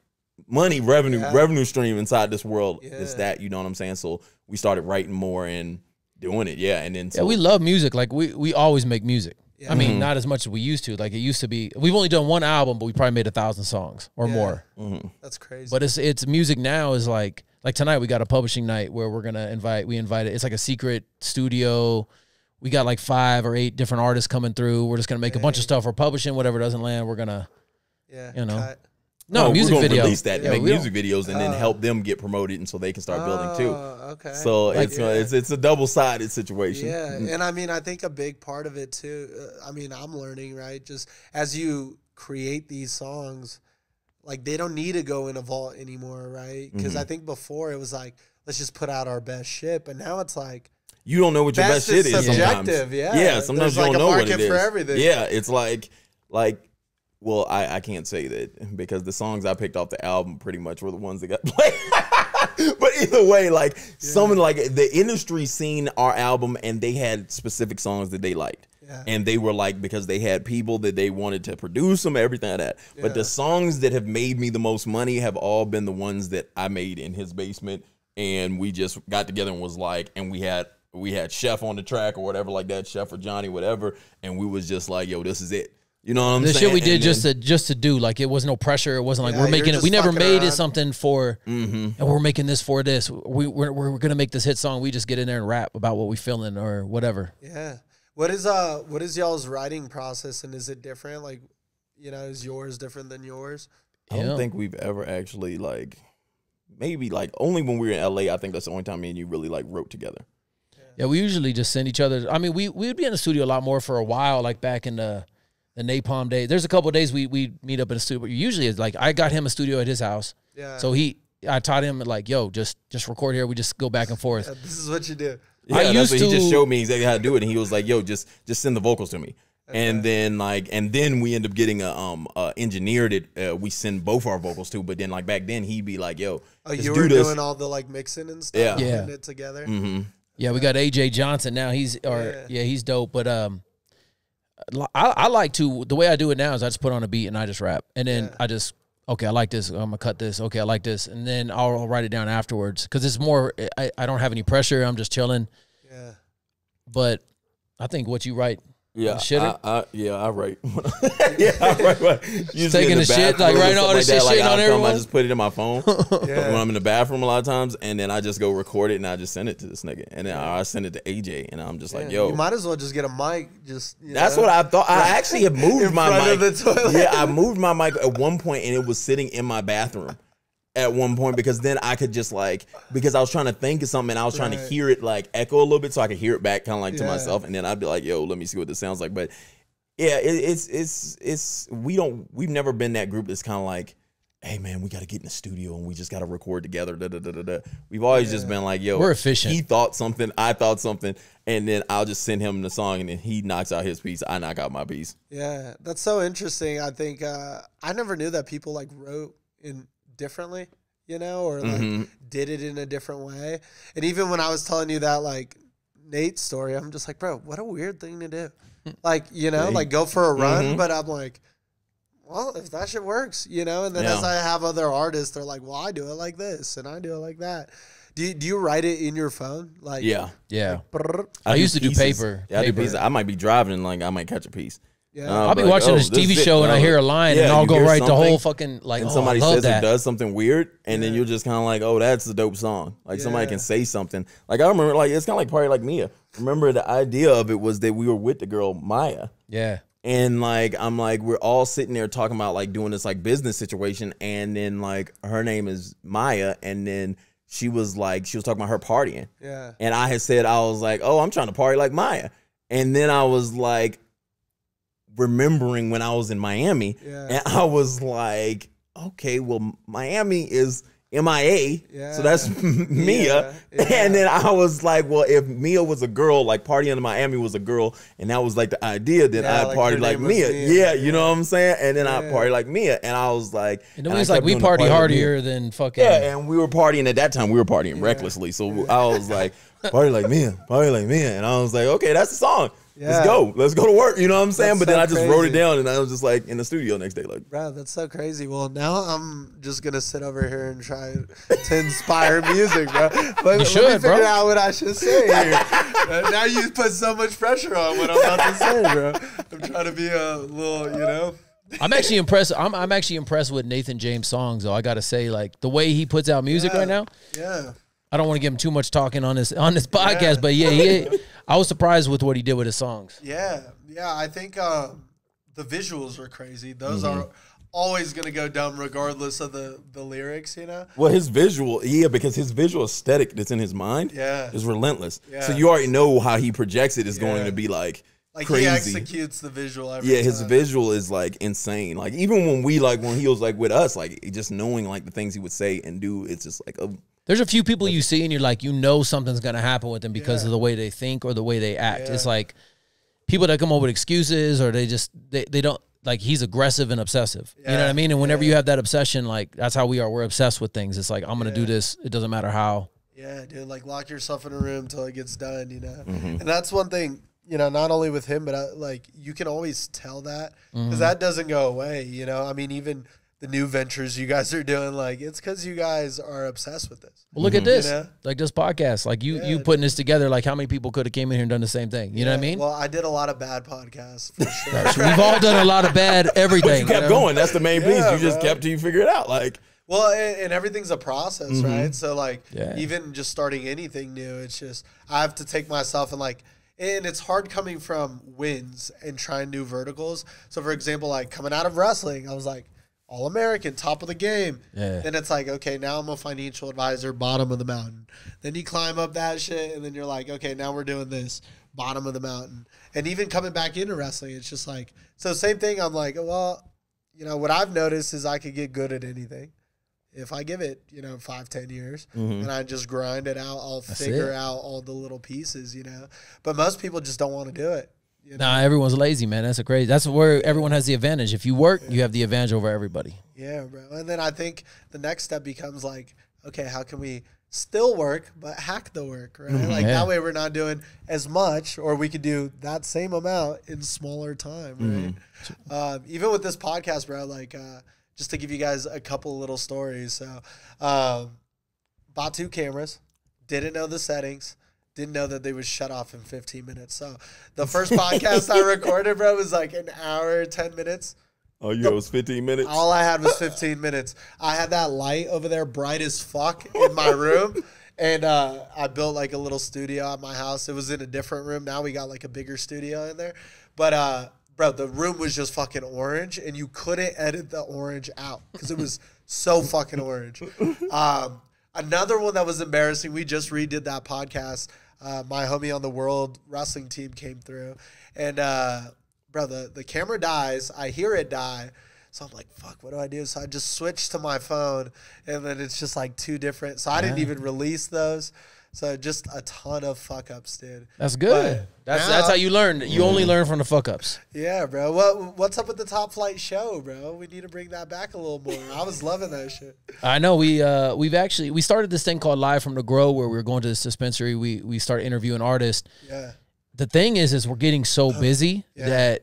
S2: money, revenue stream inside this world. It's that, you know what I'm saying? So we started writing more and doing it, and then
S1: we love music. Like we always make music. Yeah. I mean, not as much as we used to. Like it used to be, we've only done one album, but we probably made 1,000 songs or more.
S2: Mm-hmm.
S3: That's crazy.
S1: But it's music now is like tonight we got a publishing night where we're gonna invited. It's like a secret studio. We got like 5 or 8 different artists coming through. We're just gonna make a bunch of stuff. We're publishing whatever doesn't land. We're gonna, music
S2: we're
S1: video.
S2: Release that, make music videos, and then help them get promoted, and so they can start building too.
S3: Okay.
S2: So it's a double-sided situation.
S3: Yeah, and I mean, I think a big part of it too. I'm learning, right? Just as you create these songs, like they don't need to go in a vault anymore, right? Because I think before it was like, let's just put out our best shit, but now it's like
S2: you don't know what your best shit is.
S3: Subjective,
S2: sometimes. Sometimes you don't know what it is.
S3: For everything.
S2: Yeah, it's like. Well, I can't say that because the songs I picked off the album pretty much were the ones that got played. But either way, someone like the industry seen our album and they had specific songs that they liked. Yeah. And they were like, because they had people that they wanted to produce them, everything like that. Yeah. But the songs that have made me the most money have all been the ones that I made in his basement. And we just got together and was like, and we had Chef on the track or whatever like that, Chef or Johnny, whatever. And we was just like, yo, this is it. You know what I'm
S1: the
S2: saying?
S1: shit we did just to do, like it was no pressure. It wasn't like we're making it. We never made it something for, and we're making this for this. We're gonna make this hit song. We just get in there and rap about what we feeling or whatever.
S3: Yeah. What is y'all's writing process, and is it different? Like, is yours different than yours?
S2: I don't think we've ever actually like, maybe like only when we were in LA. I think that's the only time me and you really like wrote together.
S1: Yeah, we usually just send each other. I mean, we would be in the studio a lot more for a while, like back in the Napalm days. There's a couple of days we meet up in the studio. But usually it's like I got him a studio at his house. Yeah. So I taught him like, yo, just record here. We just go back and forth.
S3: Yeah, this is what you do.
S2: Yeah, that's what he just showed me exactly how to do it, and he was like, yo, just send the vocals to me. Okay. And then we end up getting a engineer that we send both our vocals to. But then like back then he'd be like, yo,
S3: you were doing all the like mixing and stuff, putting it together.
S2: Mm-hmm.
S1: Yeah, we got AJ Johnson now. He's dope. But I like to, the way I do it now is I just put on a beat and I just rap, and then I just, okay, I like this. I'm gonna cut this. Okay, I like this, and then I'll write it down afterwards because it's more. I don't have any pressure. I'm just chilling. Yeah. But I think what you write.
S2: Yeah, I write. I write.
S1: Just taking the shit, like writing all this shit on everyone.
S2: I just put it in my phone when I'm in the bathroom a lot of times, and then I just go record it and I just send it to this nigga, and then I send it to AJ, and I'm just like, yo,
S3: you might as well just get a mic.
S2: That's what I thought. I actually have moved my mic. Yeah, I moved my mic at one point, and it was sitting in my bathroom. At one point, because then I could just like, because I was trying to think of something and I was trying to hear it like echo a little bit so I could hear it back kind of like to myself, and then I'd be like, yo, let me see what this sounds like. But yeah, we've never been that group that's kind of like, hey man, we got to get in the studio and we just got to record together. We've always just been like, yo,
S1: we're efficient.
S2: He thought something, I thought something, and then I'll just send him the song, and then he knocks out his piece, I knock out my piece.
S3: Yeah, that's so interesting. I think I never knew that people like wrote in differently, or like did it in a different way. And even when I was telling you that like Nate story, I'm just like, bro, what a weird thing to do. Like, like go for a run, but I'm like, well, if that shit works, and then as I have other artists, they're like, well, I do it like this and I do it like that. Do you write it in your phone? Like,
S1: yeah.
S3: Like,
S1: I used to do paper.
S2: Yeah, I do pieces. I might be driving and like I might catch a piece.
S3: Yeah.
S1: I'll be watching this TV show and I hear a line and I'll go write the whole fucking like.
S2: And somebody says it does something weird, and then you're just kind of like, oh, that's a dope song. Like somebody can say something. Like I remember, like it's kind of like Party Like Mia. Remember the idea of it was that we were with the girl Maya.
S1: Yeah.
S2: And like I'm like we're all sitting there talking about like doing this like business situation, and then like her name is Maya, and then she was talking about her partying.
S3: Yeah.
S2: And I had said I was like, oh, I'm trying to party like Maya, and then I was like, remembering when I was in Miami, and I was like, okay, well, Miami is MIA, so that's Mia. And then I was like, well, if Mia was a girl, like partying in Miami was a girl, and that was like the idea, then I'd party like Mia. Yeah, you know what I'm saying? And then I party like Mia, and I was like,
S1: and it was like we party harder than fucking.
S2: Yeah, and we were partying at that time. We were partying recklessly, so I was like, party like Mia, and I was like, okay, that's the song. Yeah. Let's go to work. You know what I'm saying? But then I just wrote it down, and I was just like in the studio next day, like,
S3: bro, that's so crazy. Well, now I'm just gonna sit over here and try to inspire music, bro. Let me figure out what I should say here. Now you put so much pressure on what I'm about to say, bro. I'm trying to be a little,
S1: I'm actually impressed. I'm actually impressed with Nathan James' songs, though. I gotta say, like the way he puts out music right now.
S3: Yeah.
S1: I don't want to give him too much talking on this podcast, but I was surprised with what he did with his songs.
S3: Yeah, I think the visuals are crazy. Those are always going to go dumb regardless of the lyrics,
S2: Well, his visual, because his visual aesthetic that's in his mind is relentless. Yeah. So you already know how he projects it is going to be like crazy.
S3: He executes the visual every time.
S2: His visual is like insane. Like even when he was like with us, like just knowing like the things he would say and do, it's just like
S1: there's a few people you see and you're like, something's going to happen with them because of the way they think or the way they act. It's like people that come up with excuses or they don't, like he's aggressive and obsessive. You know what I mean? And whenever you have that obsession, like that's how we are. We're obsessed with things. It's like, I'm going to do this. It doesn't matter how.
S3: Yeah, dude, like lock yourself in a room till it gets done, And that's one thing, not only with him, but like you can always tell that because that doesn't go away, I mean, even the new ventures you guys are doing, like, it's because you guys are obsessed with this.
S1: Well, look at this,
S3: You know?
S1: like this podcast, like you putting this together. Like, how many people could have came in here and done the same thing? You know what I mean?
S3: Well, I did a lot of bad podcasts for sure.
S1: We've all done a lot of bad everything.
S2: You kept going. That's the main piece. You just kept till you figure it out. Like,
S3: well, and everything's a process, right? So, like, even just starting anything new, it's just I have to take myself and like. And it's hard coming from wins and trying new verticals. So, for example, like coming out of wrestling, I was like All-American, top of the game. Yeah. Then it's like, okay, now I'm a financial advisor, bottom of the mountain. Then you climb up that shit, and then you're like, okay, now we're doing this, bottom of the mountain. And even coming back into wrestling, it's just like, so same thing. I'm like, well, you know, what I've noticed is I could get good at anything. If I give it, 5-10 years and I just grind it out, I'll figure out all the little pieces, But most people just don't want to do it.
S1: Nah, everyone's lazy, man. That's where everyone has the advantage. If you work, you have the advantage over everybody.
S3: Yeah, bro. And then I think the next step becomes like, okay, how can we still work but hack the work, right? Like that way we're not doing as much, or we could do that same amount in smaller time, right? Even with this podcast, bro, like just to give you guys a couple little stories. So, bought 2 cameras, didn't know the settings, didn't know that they would shut off in 15 minutes. So, the first podcast I recorded, bro, was like an hour, 10 minutes.
S2: Oh, it was 15 minutes?
S3: All I had was 15 minutes. I had that light over there bright as fuck in my room. And I built like a little studio at my house. It was in a different room. Now we got like a bigger studio in there. But, bro, the room was just fucking orange, and you couldn't edit the orange out because it was so fucking orange. Another one that was embarrassing, we just redid that podcast. My homie on the World Wrestling team came through, and, bro, the camera dies. I hear it die. So I'm like, fuck, what do I do? So I just switched to my phone, and then it's just like 2 different. So I didn't even release those. So just a ton of fuck ups, dude.
S1: That's good. That's how you learn. You only learn from the fuck ups.
S3: Yeah, bro. What's up with the Topflite show, bro? We need to bring that back a little more. I was loving that shit.
S1: I know we started this thing called Live from the Grow, where we were going to this dispensary. We started interviewing artists.
S3: Yeah.
S1: The thing is we're getting so busy that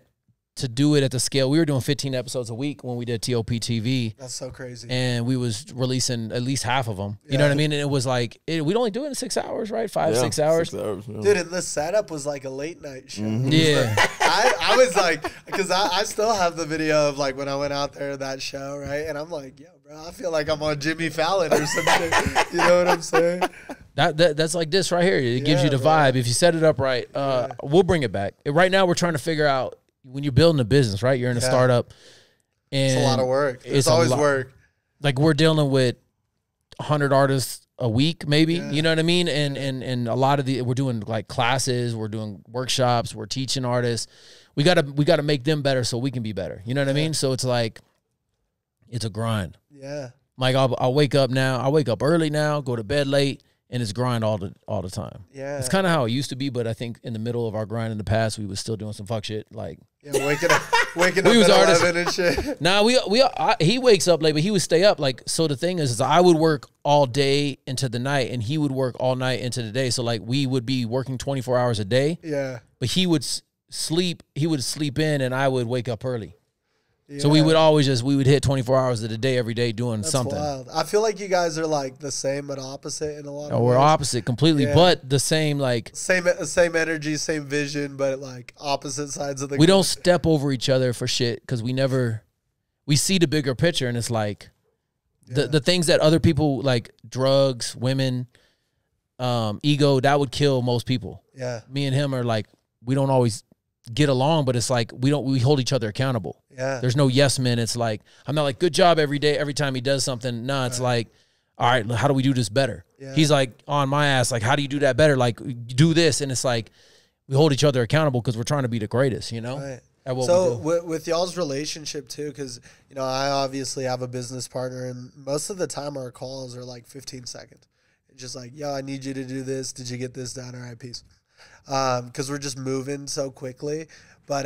S1: to do it at the scale, we were doing 15 episodes a week when we did TOP TV.
S3: That's so crazy.
S1: And we was releasing at least half of them. You know what I mean? And it was like, we'd only do it in 6 hours, right? 6 hours.
S2: 6 hours. Yeah.
S3: Dude, and the setup was like a late night show.
S1: Yeah.
S3: I was like, because I still have the video of like when I went out there, that show, right? And I'm like, yo, bro, I feel like I'm on Jimmy Fallon or something. You know what I'm saying?
S1: That's like this right here. It gives you the vibe. If you set it up right, we'll bring it back. Right now, we're trying to figure out, when you're building a business, right? You're in a startup. And
S3: it's a lot of work. It's always work.
S1: Like, we're dealing with 100 artists a week, maybe. You know what I mean? And a lot of we're doing like classes, we're doing workshops, we're teaching artists. We gotta make them better so we can be better. You know what I mean? So it's like, it's a grind.
S3: Yeah.
S1: Like, I'll wake up now. I wake up early now, go to bed late, and it's grind all the time. Yeah. It's kind of how it used to be, but I think in the middle of our grind in the past, we was still doing some fuck shit. Like,
S3: waking up at 11 and shit.
S1: Nah, he wakes up late, but he would stay up. Like, so the thing is I would work all day into the night, and he would work all night into the day. So like, we would be working 24 hours a day. Yeah. But he would sleep in, and I would wake up early. Yeah. So we would hit 24 hours of the day every day doing something.
S3: Wild. I feel like you guys are like the same but opposite in a lot of ways.
S1: We're opposite completely, but the same, like
S3: same energy, same vision, but like opposite sides of the.
S1: We don't step over each other for shit because we see the bigger picture, and it's like the things that other people like, drugs, women, ego, that would kill most people. Yeah, me and him are like, we don't always get along, but it's like we hold each other accountable. Yeah. There's no yes men. It's like, I'm not like, good job every day, every time he does something. No, it's like, all right, how do we do this better? Yeah. He's like on my ass, like, how do you do that better? Like, do this. And it's like, we hold each other accountable because we're trying to be the greatest, you know? Right. At what
S3: so with y'all's relationship too, because, I obviously have a business partner, and most of the time our calls are like 15 seconds. It's just like, yo, I need you to do this. Did you get this done? All right, peace. Because we're just moving so quickly. But,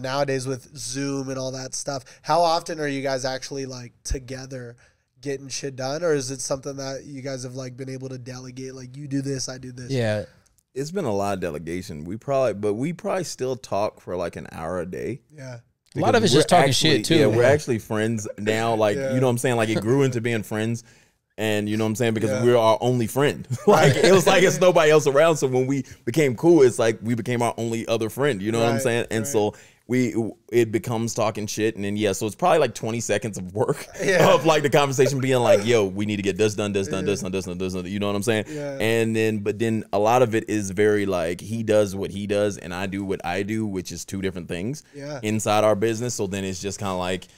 S3: nowadays with Zoom and all that stuff, how often are you guys actually like together getting shit done? Or is it something that you guys have like been able to delegate? Like, you do this, I do this.
S2: Yeah. It's been a lot of delegation. We probably still talk for like an hour a day. Yeah.
S1: A lot of it's just talking shit too.
S2: Yeah, we're actually friends now. Like, you know what I'm saying? Like, it grew into being friends. And you know what I'm saying? Because we're our only friend. Like, it was like it's nobody else around. So when we became cool, it's like we became our only other friend. You know what I'm saying? And so it becomes talking shit. And then, so it's probably like 20 seconds of work of like the conversation being like, yo, we need to get this done, this done, this done, this done, this done. You know what I'm saying? Yeah. And then, but then a lot of it is very like, he does what he does and I do what I do, which is two different things inside our business. So then it's just kind of like,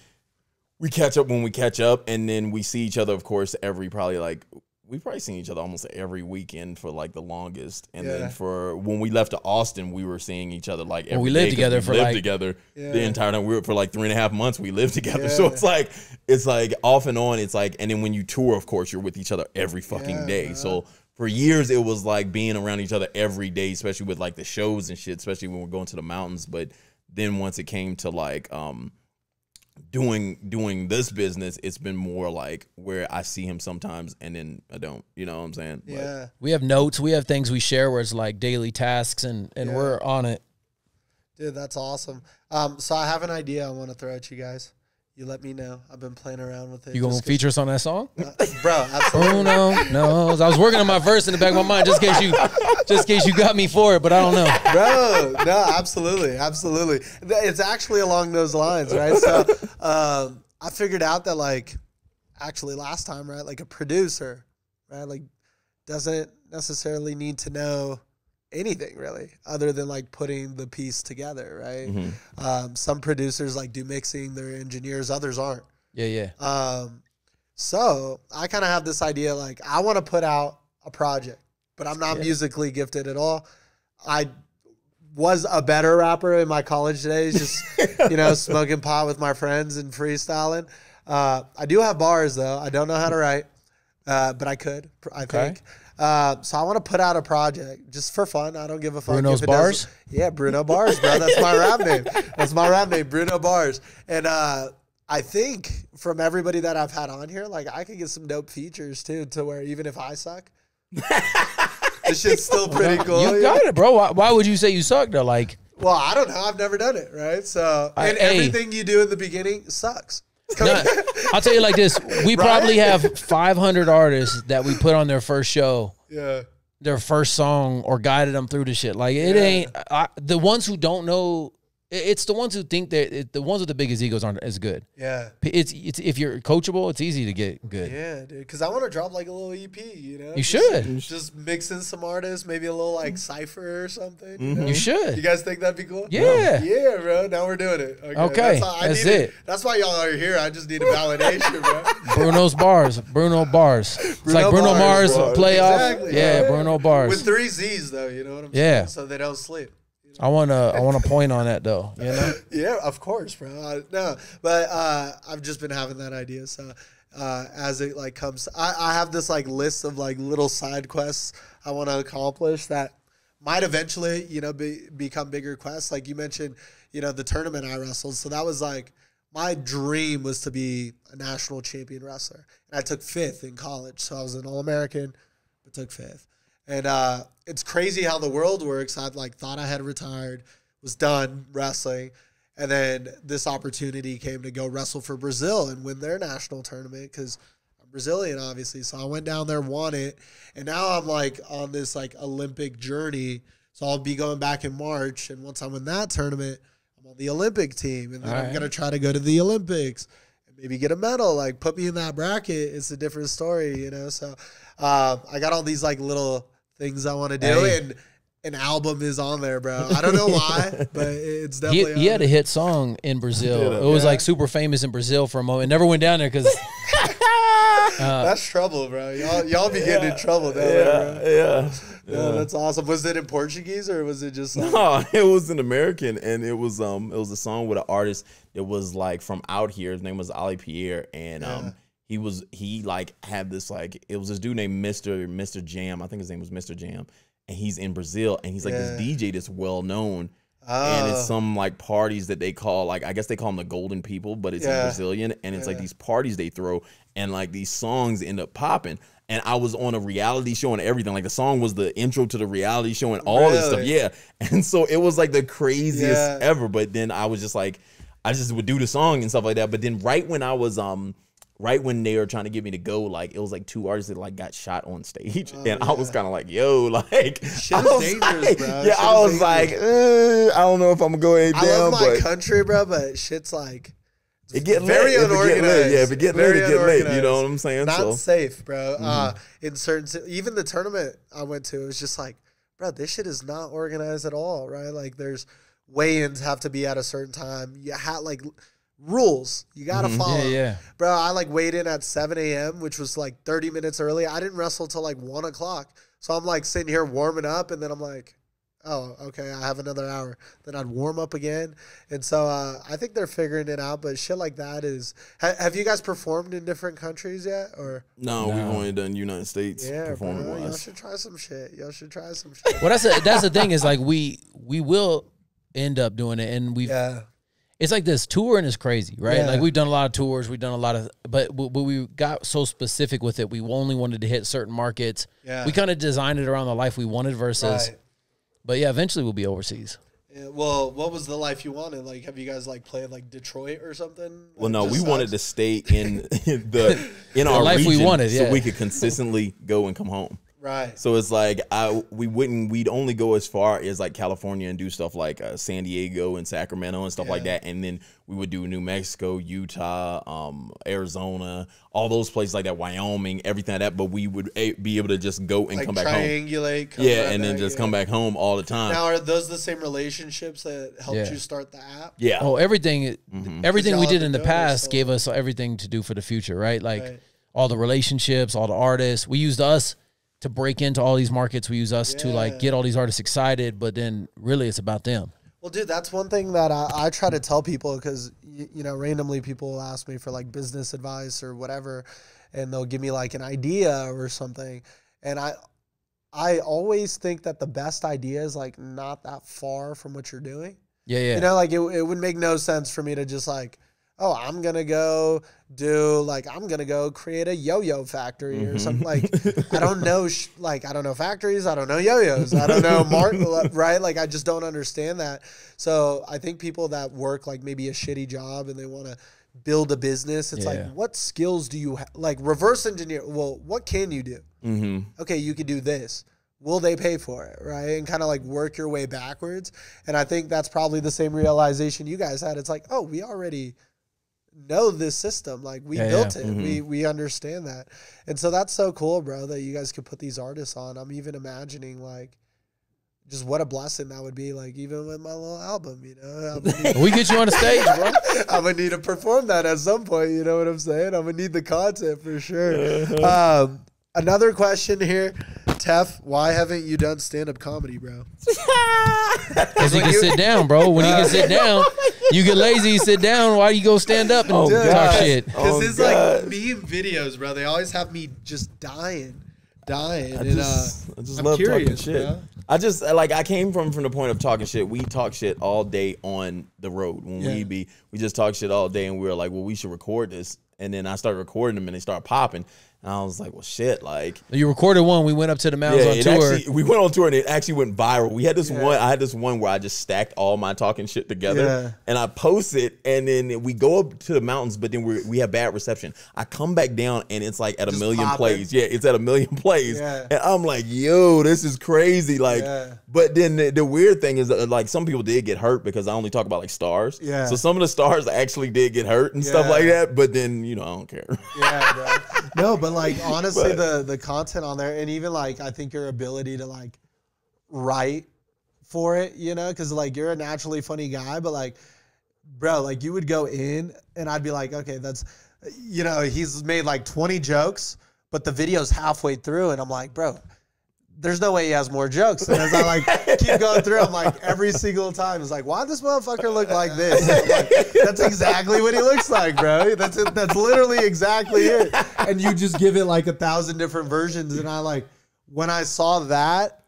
S2: we catch up when we catch up, and then we see each other, of course, we've probably seen each other almost every weekend for like the longest. And then for when we left to Austin, we were seeing each other like every day.
S1: We lived together
S2: the entire time. We were for like 3.5 months. We lived together. So it's like off and on. It's like, and then when you tour, of course, you're with each other every fucking day. So for years, it was like being around each other every day, especially with like the shows and shit, especially when we're going to the mountains. But then once it came to like, doing this business, it's been more like where I see him sometimes and then I don't, you know what I'm saying?
S3: Yeah.
S1: But we have notes, we have things we share where it's like daily tasks and we're on it.
S3: Dude, that's awesome. So I have an idea I want to throw at you guys. You let me know. I've been playing around with it.
S1: You gonna feature us on that song?
S3: Bro, absolutely.
S1: Bruno knows. I was working on my verse in the back of my mind just in case you got me for it, but I don't know.
S3: Bro, no, absolutely. Absolutely. It's actually along those lines, right? So I figured out that like actually last time, right, like a producer, right, like doesn't necessarily need to know anything really other than like putting the piece together, right? Some producers like do mixing, they're engineers, others aren't. So I kind of have this idea, like I want to put out a project, but I'm not musically gifted at all. I was a better rapper in my college days, just, you know, smoking pot with my friends and freestyling. I do have bars though. I don't know how to write, but I could, I think. So I want to put out a project just for fun. I don't give a fuck.
S1: Bruno's Bars?
S3: Yeah, Bruno Bars, bro. That's my rap name. That's my rap name, Bruno Bars. And I think from everybody that I've had on here, like I could get some dope features too, to where even if I suck, this shit's still pretty cool.
S1: You got it, bro. Why would you say you suck though? Like,
S3: well, I don't know. I've never done it, right? So, and everything you do in the beginning sucks.
S1: No, I'll tell you like this. We probably have 500 artists that we put on their first show.
S3: Yeah.
S1: Their first song or guided them through the shit. Like it ain't the ones who don't know. It's the ones who think that the ones with the biggest egos aren't as good.
S3: Yeah.
S1: It's if you're coachable, it's easy to get good.
S3: Yeah, dude. Because I want to drop like a little EP, you know?
S1: You should.
S3: Just mix in some artists, maybe a little like cypher or something. You know?
S1: You should.
S3: You guys think that'd be cool?
S1: Yeah.
S3: Yeah, bro. Now we're doing it.
S1: Okay.
S3: That's it. That's why y'all are here. I just need a validation, bro.
S1: Bruno's Bars. Bruno Bars. It's like Bruno Mars playoff. Exactly. Yeah, Bruno Bars.
S3: With 3 Z's though, you know what I'm saying? So they don't sleep.
S1: I want to point on that though, you know?
S3: Yeah, of course, bro. No, but I've just been having that idea. So as it like comes, I have this like list of like little side quests I want to accomplish that might eventually, you know, become bigger quests. Like you mentioned, you know, the tournament I wrestled. So that was like my dream was to be a national champion wrestler, and I took 5th in college. So I was an All-American, but took 5th. And it's crazy how the world works. I've like thought I had retired, was done wrestling, and then this opportunity came to go wrestle for Brazil and win their national tournament because I'm Brazilian, obviously. So I went down there, won it, and now I'm like on this like Olympic journey. So I'll be going back in March, and once I win that tournament, I'm on the Olympic team, and then I'm gonna try to go to the Olympics and maybe get a medal. Like put me in that bracket. It's a different story, you know. So I got all these like little things I want to do, and an album is on there, bro. I don't know why, but it's definitely
S1: he had a hit song in Brazil. It was like super famous in Brazil for a moment. Never went down there because
S3: that's trouble, bro. Y'all be getting in trouble down there, bro. Yeah, that's awesome. Was it in Portuguese or was it just like...
S2: No, it was an American, and it was a song with an artist that was like from out here. His name was Ali Pierre, and he like had this like, it was this dude named Mr. Jam. I think his name was Mr. Jam. And he's in Brazil, and he's like this DJ that's well known. And it's some like parties that they call, like, I guess they call them the Golden People, but it's in Brazilian. And it's like these parties they throw, and like these songs end up popping. And I was on a reality show and everything. Like the song was the intro to the reality show and all this stuff. Yeah. And so it was like the craziest ever. But then I was just like, I just would do the song and stuff like that. But then right when I was right when they were trying to get me to go, like it was like 2 artists that like got shot on stage, and I was kind of like, yo, like
S3: shit is dangerous, bro.
S2: Yeah, I was like, I don't know if I'm gonna go ahead down.
S3: I love my
S2: but
S3: country, bro, but shit's like
S2: it get
S3: very
S2: lit.
S3: unorganized.
S2: If it get lit, it get lit. You know what I'm saying?
S3: Not safe, bro. In certain, even the tournament I went to, it was just like, bro, this shit is not organized at all, right? Like there's weigh-ins have to be at a certain time. You have like rules you gotta follow.
S1: Yeah.
S3: Bro, I like weighed in at 7 a.m., which was like 30 minutes early. I didn't wrestle till like 1 o'clock. So I'm like sitting here warming up, and then I'm like, oh, okay, I have another hour. Then I'd warm up again. And so I think they're figuring it out, but shit like that is... have you guys performed in different countries yet? Or
S2: No, we've only done United States performing-wise.
S3: Y'all should try some shit.
S1: Well, that's the thing is like we will end up doing it, and we've...
S3: Yeah.
S1: It's like this touring is crazy, right?
S3: Yeah.
S1: Like we've done a lot of tours, we've done a lot of, but we got so specific with it. We only wanted to hit certain markets.
S3: Yeah.
S1: We kind of designed it around the life we wanted versus,
S3: Right.
S1: but yeah, eventually we'll be overseas.
S3: Yeah, well, what was the life you wanted? Like, have you guys like played like Detroit or something?
S2: Well,
S3: Like,
S2: no,
S3: just
S2: we wanted to
S3: sucks?
S2: stay in our
S1: life we
S2: region
S1: wanted,
S2: so
S1: yeah.
S2: we could consistently go and come home.
S3: Right.
S2: So it's like we'd only go as far as like California and do stuff like San Diego and Sacramento and stuff like that, and then we would do New Mexico, Utah, Arizona, all those places like that, Wyoming, everything like that. But we would be able to just go and
S3: Like
S2: come back home.
S3: triangulate.
S2: And then just come back home all the time.
S3: Now, are those the same relationships that helped
S1: Yeah.
S3: you start the app?
S2: Yeah.
S1: Oh, everything
S3: Y'all
S1: we did
S3: have
S1: in
S3: to
S1: the
S3: go,
S1: past
S3: so-
S1: gave us everything to do for the future, right? Like
S3: Right.
S1: all the relationships, all the artists. We used us to break into all these markets. We use us to like get all these artists excited, but then really it's about them.
S3: Well, dude, that's one thing that I try to tell people because, you know, randomly people will ask me for like business advice or whatever, and they'll give me like an idea or something. And I always think that the best idea is like not that far from what you're doing.
S1: Yeah.
S3: You know, like it would make no sense for me to just like, oh, I'm going to go create a yo-yo factory or something. Like, I don't know, I don't know factories. I don't know yo-yos. I don't know right? Like, I just don't understand that. So I think people that work like maybe a shitty job and they want to build a business, it's like, what skills do you have? Like reverse engineer. Well, what can you do? Okay, you could do this. Will they pay for it, right? And kind of like work your way backwards. And I think that's probably the same realization you guys had. It's like, oh, we already know this system. Like we built it. We understand that. And so that's so cool, bro, that you guys could put these artists on. I'm even imagining like just what a blessing that would be, like even with my little album, you know.
S1: We get you on the stage, bro.
S3: I'm gonna need to perform that at some point, you know what I'm saying? I'm gonna need the content for sure. Another question here, Tef, why haven't you done stand-up comedy, bro?
S1: Because you can sit down, bro. When you can sit down, you get lazy, you sit down. Why you go stand up and talk shit?
S3: Because it's like meme videos, bro. They always have me just dying.
S2: I just love talking shit.
S3: Bro.
S2: I came from the point of talking shit. We talk shit all day on the road. When we just talk shit all day, and we were like, well, we should record this. And then I started recording them, and they started popping. And I was like, well, shit, like.
S1: You recorded one. We went up to the mountains on tour.
S2: We went on tour, and it actually went viral. We had this one. I had this one where I just stacked all my talking shit together, and I post it, and then we go up to the mountains, but then we have bad reception. I come back down, and it's like at just 1 million plays. Yeah, it's at 1 million plays. Yeah. And I'm like, yo, this is crazy. Like, but then the weird thing is that, like, some people did get hurt because I only talk about like stars. Yeah. So some of the stars actually did get hurt and stuff like that. But then, you know, I don't care.
S3: Yeah, bro. No, but like honestly, the content on there, and even like I think your ability to like write for it, you know, because like you're a naturally funny guy, but like, bro, like you would go in and I'd be like, okay, that's, you know, he's made like 20 jokes, but the video's halfway through, and I'm like, bro, there's no way he has more jokes. And as I like keep going through, I'm like every single time it's like, why does this motherfucker look like this? And I'm like, that's exactly what he looks like, bro. That's literally exactly it. And you just give it like 1,000 different versions. And I like, when I saw that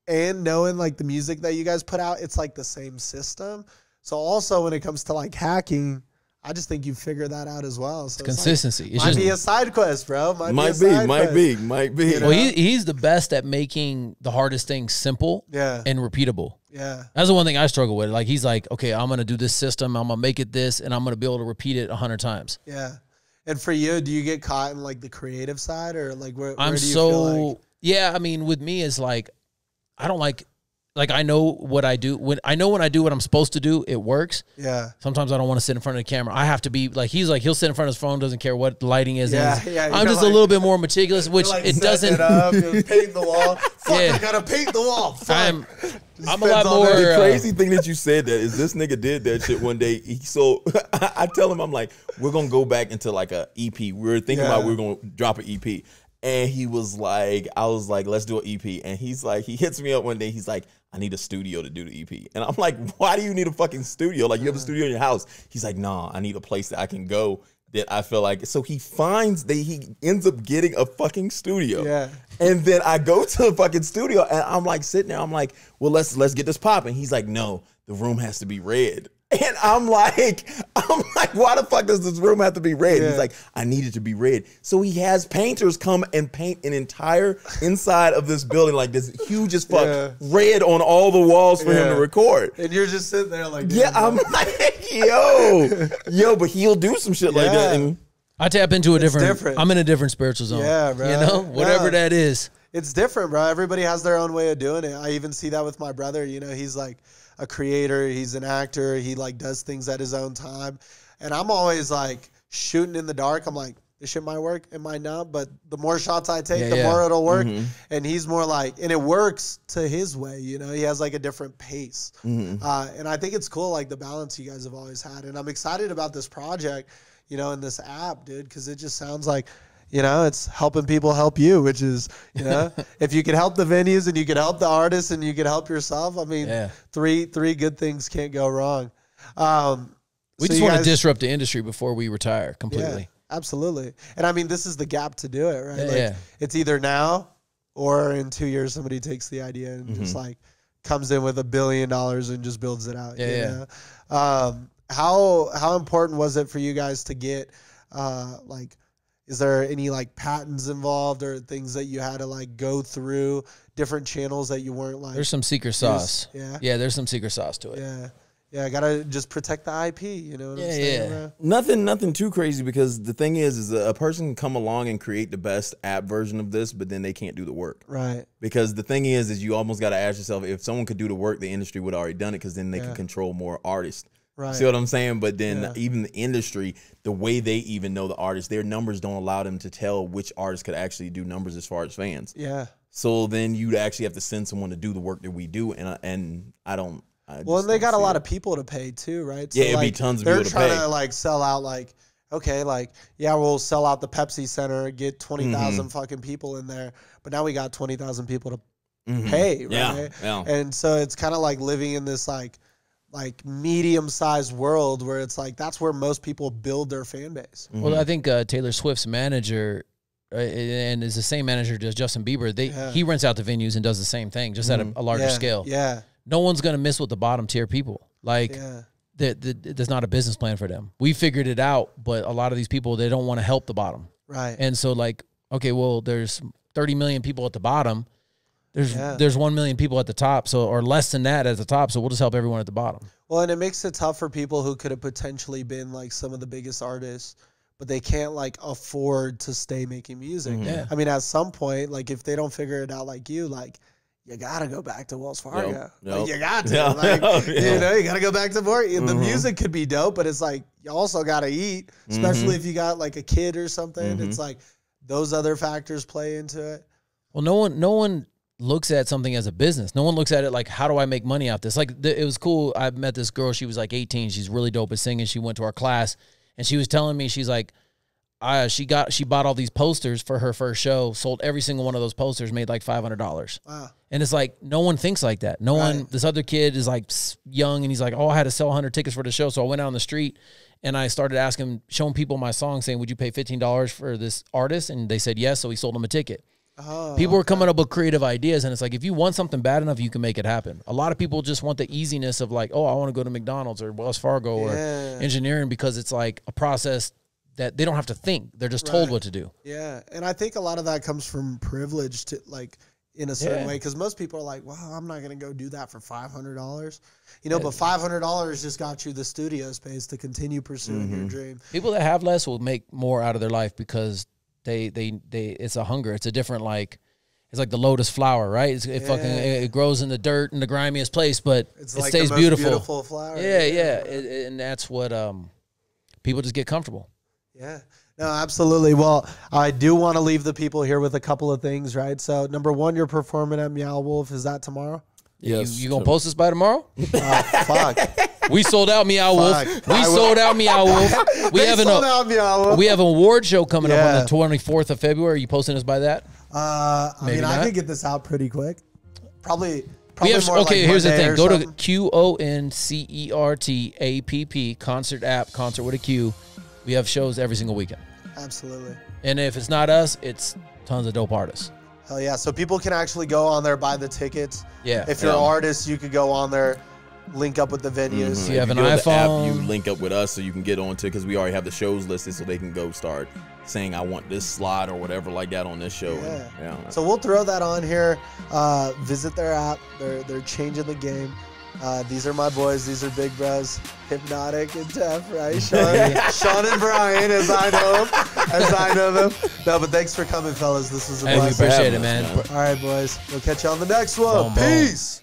S3: and knowing like the music that you guys put out, it's like the same system. So also when it comes to like hacking, I just think you figured that out as well. So
S1: consistency.
S3: It's might be a side quest, bro. Might
S2: be.
S1: Well, he's the best at making the hardest things simple and repeatable.
S3: Yeah.
S1: That's the one thing I struggle with. Like, he's like, okay, I'm going to do this system. I'm going to make it this, and I'm going to be able to repeat it 100 times.
S3: Yeah. And for you, do you get caught in like the creative side, or like where do you
S1: so,
S3: feel like?
S1: Yeah, I mean, with me, it's like, I don't like I know what I do. When I do what I'm supposed to do, it works.
S3: Yeah.
S1: Sometimes I don't want to sit in front of the camera. I have to be like, he's like, he'll sit in front of his phone, doesn't care what the lighting is.
S3: Yeah,
S1: I'm just like, a little bit more meticulous, which
S3: like
S1: it doesn't.
S3: It up, paint the wall. Fuck,
S1: Yeah.
S3: I gotta paint the wall. Fuck.
S1: I'm a lot more.
S2: The crazy thing that you said that is this nigga did that shit one day. I tell him, I'm like, we're gonna go back into like a EP. We were thinking about we were gonna drop an EP, and he was like, I was like, let's do an EP, and he's like, he hits me up one day. He's like, I need a studio to do the EP, and I'm like, why do you need a fucking studio? Like, you have a studio in your house. He's like, nah, I need a place that I can go. That I feel like, so he ends up getting a fucking studio.
S3: Yeah.
S2: And then I go to the fucking studio and I'm like sitting there, I'm like, well, let's get this popping. He's like, no, the room has to be red. And I'm like, why the fuck does this room have to be red?
S3: Yeah.
S2: He's like, I need it to be red. So he has painters come and paint an entire inside of this building, like this huge as fuck, red on all the walls for him to record.
S3: And you're just sitting there like,
S2: yeah, I'm like, yo, but he'll do some shit like that. And
S1: I tap into a different. I'm in a different spiritual zone.
S3: Yeah, bro.
S1: You know, whatever that is.
S3: It's different, bro. Everybody has their own way of doing it. I even see that with my brother. You know, he's like a creator. He's an actor. He like does things at his own time. And I'm always like shooting in the dark. I'm like, this shit might work, it might not. But the more shots I take, the more it'll work. And he's more like, and it works to his way. You know, he has like a different pace. And I think it's cool, like the balance you guys have always had. And I'm excited about this project, you know, and this app, dude, because it just sounds like, you know, it's helping people help you, which is, you know, if you can help the venues and you can help the artists and you can help yourself, I mean, three good things can't go wrong.
S1: We just want to disrupt the industry before we retire completely.
S3: Yeah, absolutely. And I mean, this is the gap to do it, right? Like, it's either now or in 2 years somebody takes the idea and just like comes in with $1 billion and just builds it out. You know? How important was it for you guys to get like, is there any like patents involved or things that you had to like go through, different channels that you weren't like?
S1: There's some secret sauce. Yeah, there's some secret sauce to it.
S3: Yeah, I gotta just protect the IP, you know what I'm saying? Bro?
S2: Nothing too crazy, because the thing is a person can come along and create the best app version of this, but then they can't do the work.
S3: Right.
S2: Because the thing is you almost got to ask yourself, if someone could do the work, the industry would have already done it, because then they can control more artists.
S3: Right.
S2: See what I'm saying? But then even the industry, the way they even know the artists, their numbers don't allow them to tell which artists could actually do numbers as far as fans.
S3: Yeah.
S2: So then you'd actually have to send someone to do the work that we do, and I don't.
S3: Well, and they got a lot of people to pay too, right? So
S2: yeah, it'd
S3: like,
S2: be tons of people to pay.
S3: They're trying to like sell out, like, okay, like, yeah, we'll sell out the Pepsi Center, get 20,000 fucking people in there, but now we got 20,000 people to pay, right?
S2: Yeah.
S3: And so it's kind of like living in this like medium-sized world where it's like that's where most people build their fan base.
S1: Well, I think Taylor Swift's manager, and is the same manager as Justin Bieber. He rents out the venues and does the same thing, just at a larger scale.
S3: Yeah.
S1: No one's gonna miss with the bottom tier people. Like, there's not a business plan for them. We figured it out, but a lot of these people, they don't want to help the bottom.
S3: Right.
S1: And so, like, okay, well, there's 30 million people at the bottom. There's 1 million people at the top, or less than that at the top. So we'll just help everyone at the bottom.
S3: Well, and it makes it tough for people who could have potentially been like some of the biggest artists, but they can't like afford to stay making music.
S1: Yeah.
S3: I mean, at some point, like if they don't figure it out like you gotta go back to Wells Fargo. Like, you got to. Like, you know, you gotta go back to work. The music could be dope, but it's like you also gotta eat, especially if you got like a kid or something. It's like those other factors play into it.
S1: Well, no one looks at something as a business. No one looks at it like, how do I make money off this? Like, it was cool. I met this girl. She was like 18. She's really dope at singing. She went to our class, and she was telling me, she's like, she bought all these posters for her first show, sold every single one of those posters, made like $500.
S3: Wow.
S1: And it's like, no one thinks like that. No one, this other kid is like young, and he's like, oh, I had to sell 100 tickets for the show. So I went out on the street and I started showing people my song, saying, would you pay $15 for this artist? And they said yes. So he sold them a ticket. People were coming up with creative ideas, and it's like, if you want something bad enough, you can make it happen. A lot of people just want the easiness of like, oh, I want to go to McDonald's or Wells Fargo or engineering, because it's like a process that they don't have to think. They're just told what to do.
S3: Yeah, and I think a lot of that comes from privilege to like in a certain way, because most people are like, well, I'm not going to go do that for $500. You know, but $500 just got you the studio space to continue pursuing your dream.
S1: People that have less will make more out of their life because they it's a hunger. It's a different, like, it's like the lotus flower, right? It grows in the dirt in the grimiest place, but it
S3: like
S1: stays
S3: the most beautiful flower.
S1: And that's what people just get comfortable.
S3: Yeah. No, absolutely. Well, I do want to leave the people here with a couple of things, right? So, number one, you're performing at Meow Wolf. Is that tomorrow?
S2: Yes.
S1: You gonna post this by tomorrow?
S3: Fuck.
S1: We sold out Meow Wolf. We sold out Meow Wolf. We have an award show coming up on the 24th of February. Are you posting us by that?
S3: I mean, I could get this out pretty quick. Probably
S1: here's the thing. Go to QONCERTAPP concert app, concert with a Q. We have shows every single weekend.
S3: Absolutely.
S1: And if it's not us, it's tons of dope artists.
S3: Hell yeah. So people can actually go on there, buy the tickets.
S1: Yeah.
S3: If you're an artist, you could go on there, link up with the venues.
S1: If you have an iPhone,
S2: you link up with us so you can get on to, because we already have the shows listed, so they can go start saying, I want this slot or whatever like that on this show.
S3: Yeah. So we'll throw that on here. Visit their app. They're changing the game. These are my boys. These are big bros, Hypnotic and Tef, right? Sean and Brian, as I know them. No, but thanks for coming, fellas. This was a blessing.
S1: We appreciate it, man.
S3: All right, boys. We'll catch you on the next one. Peace.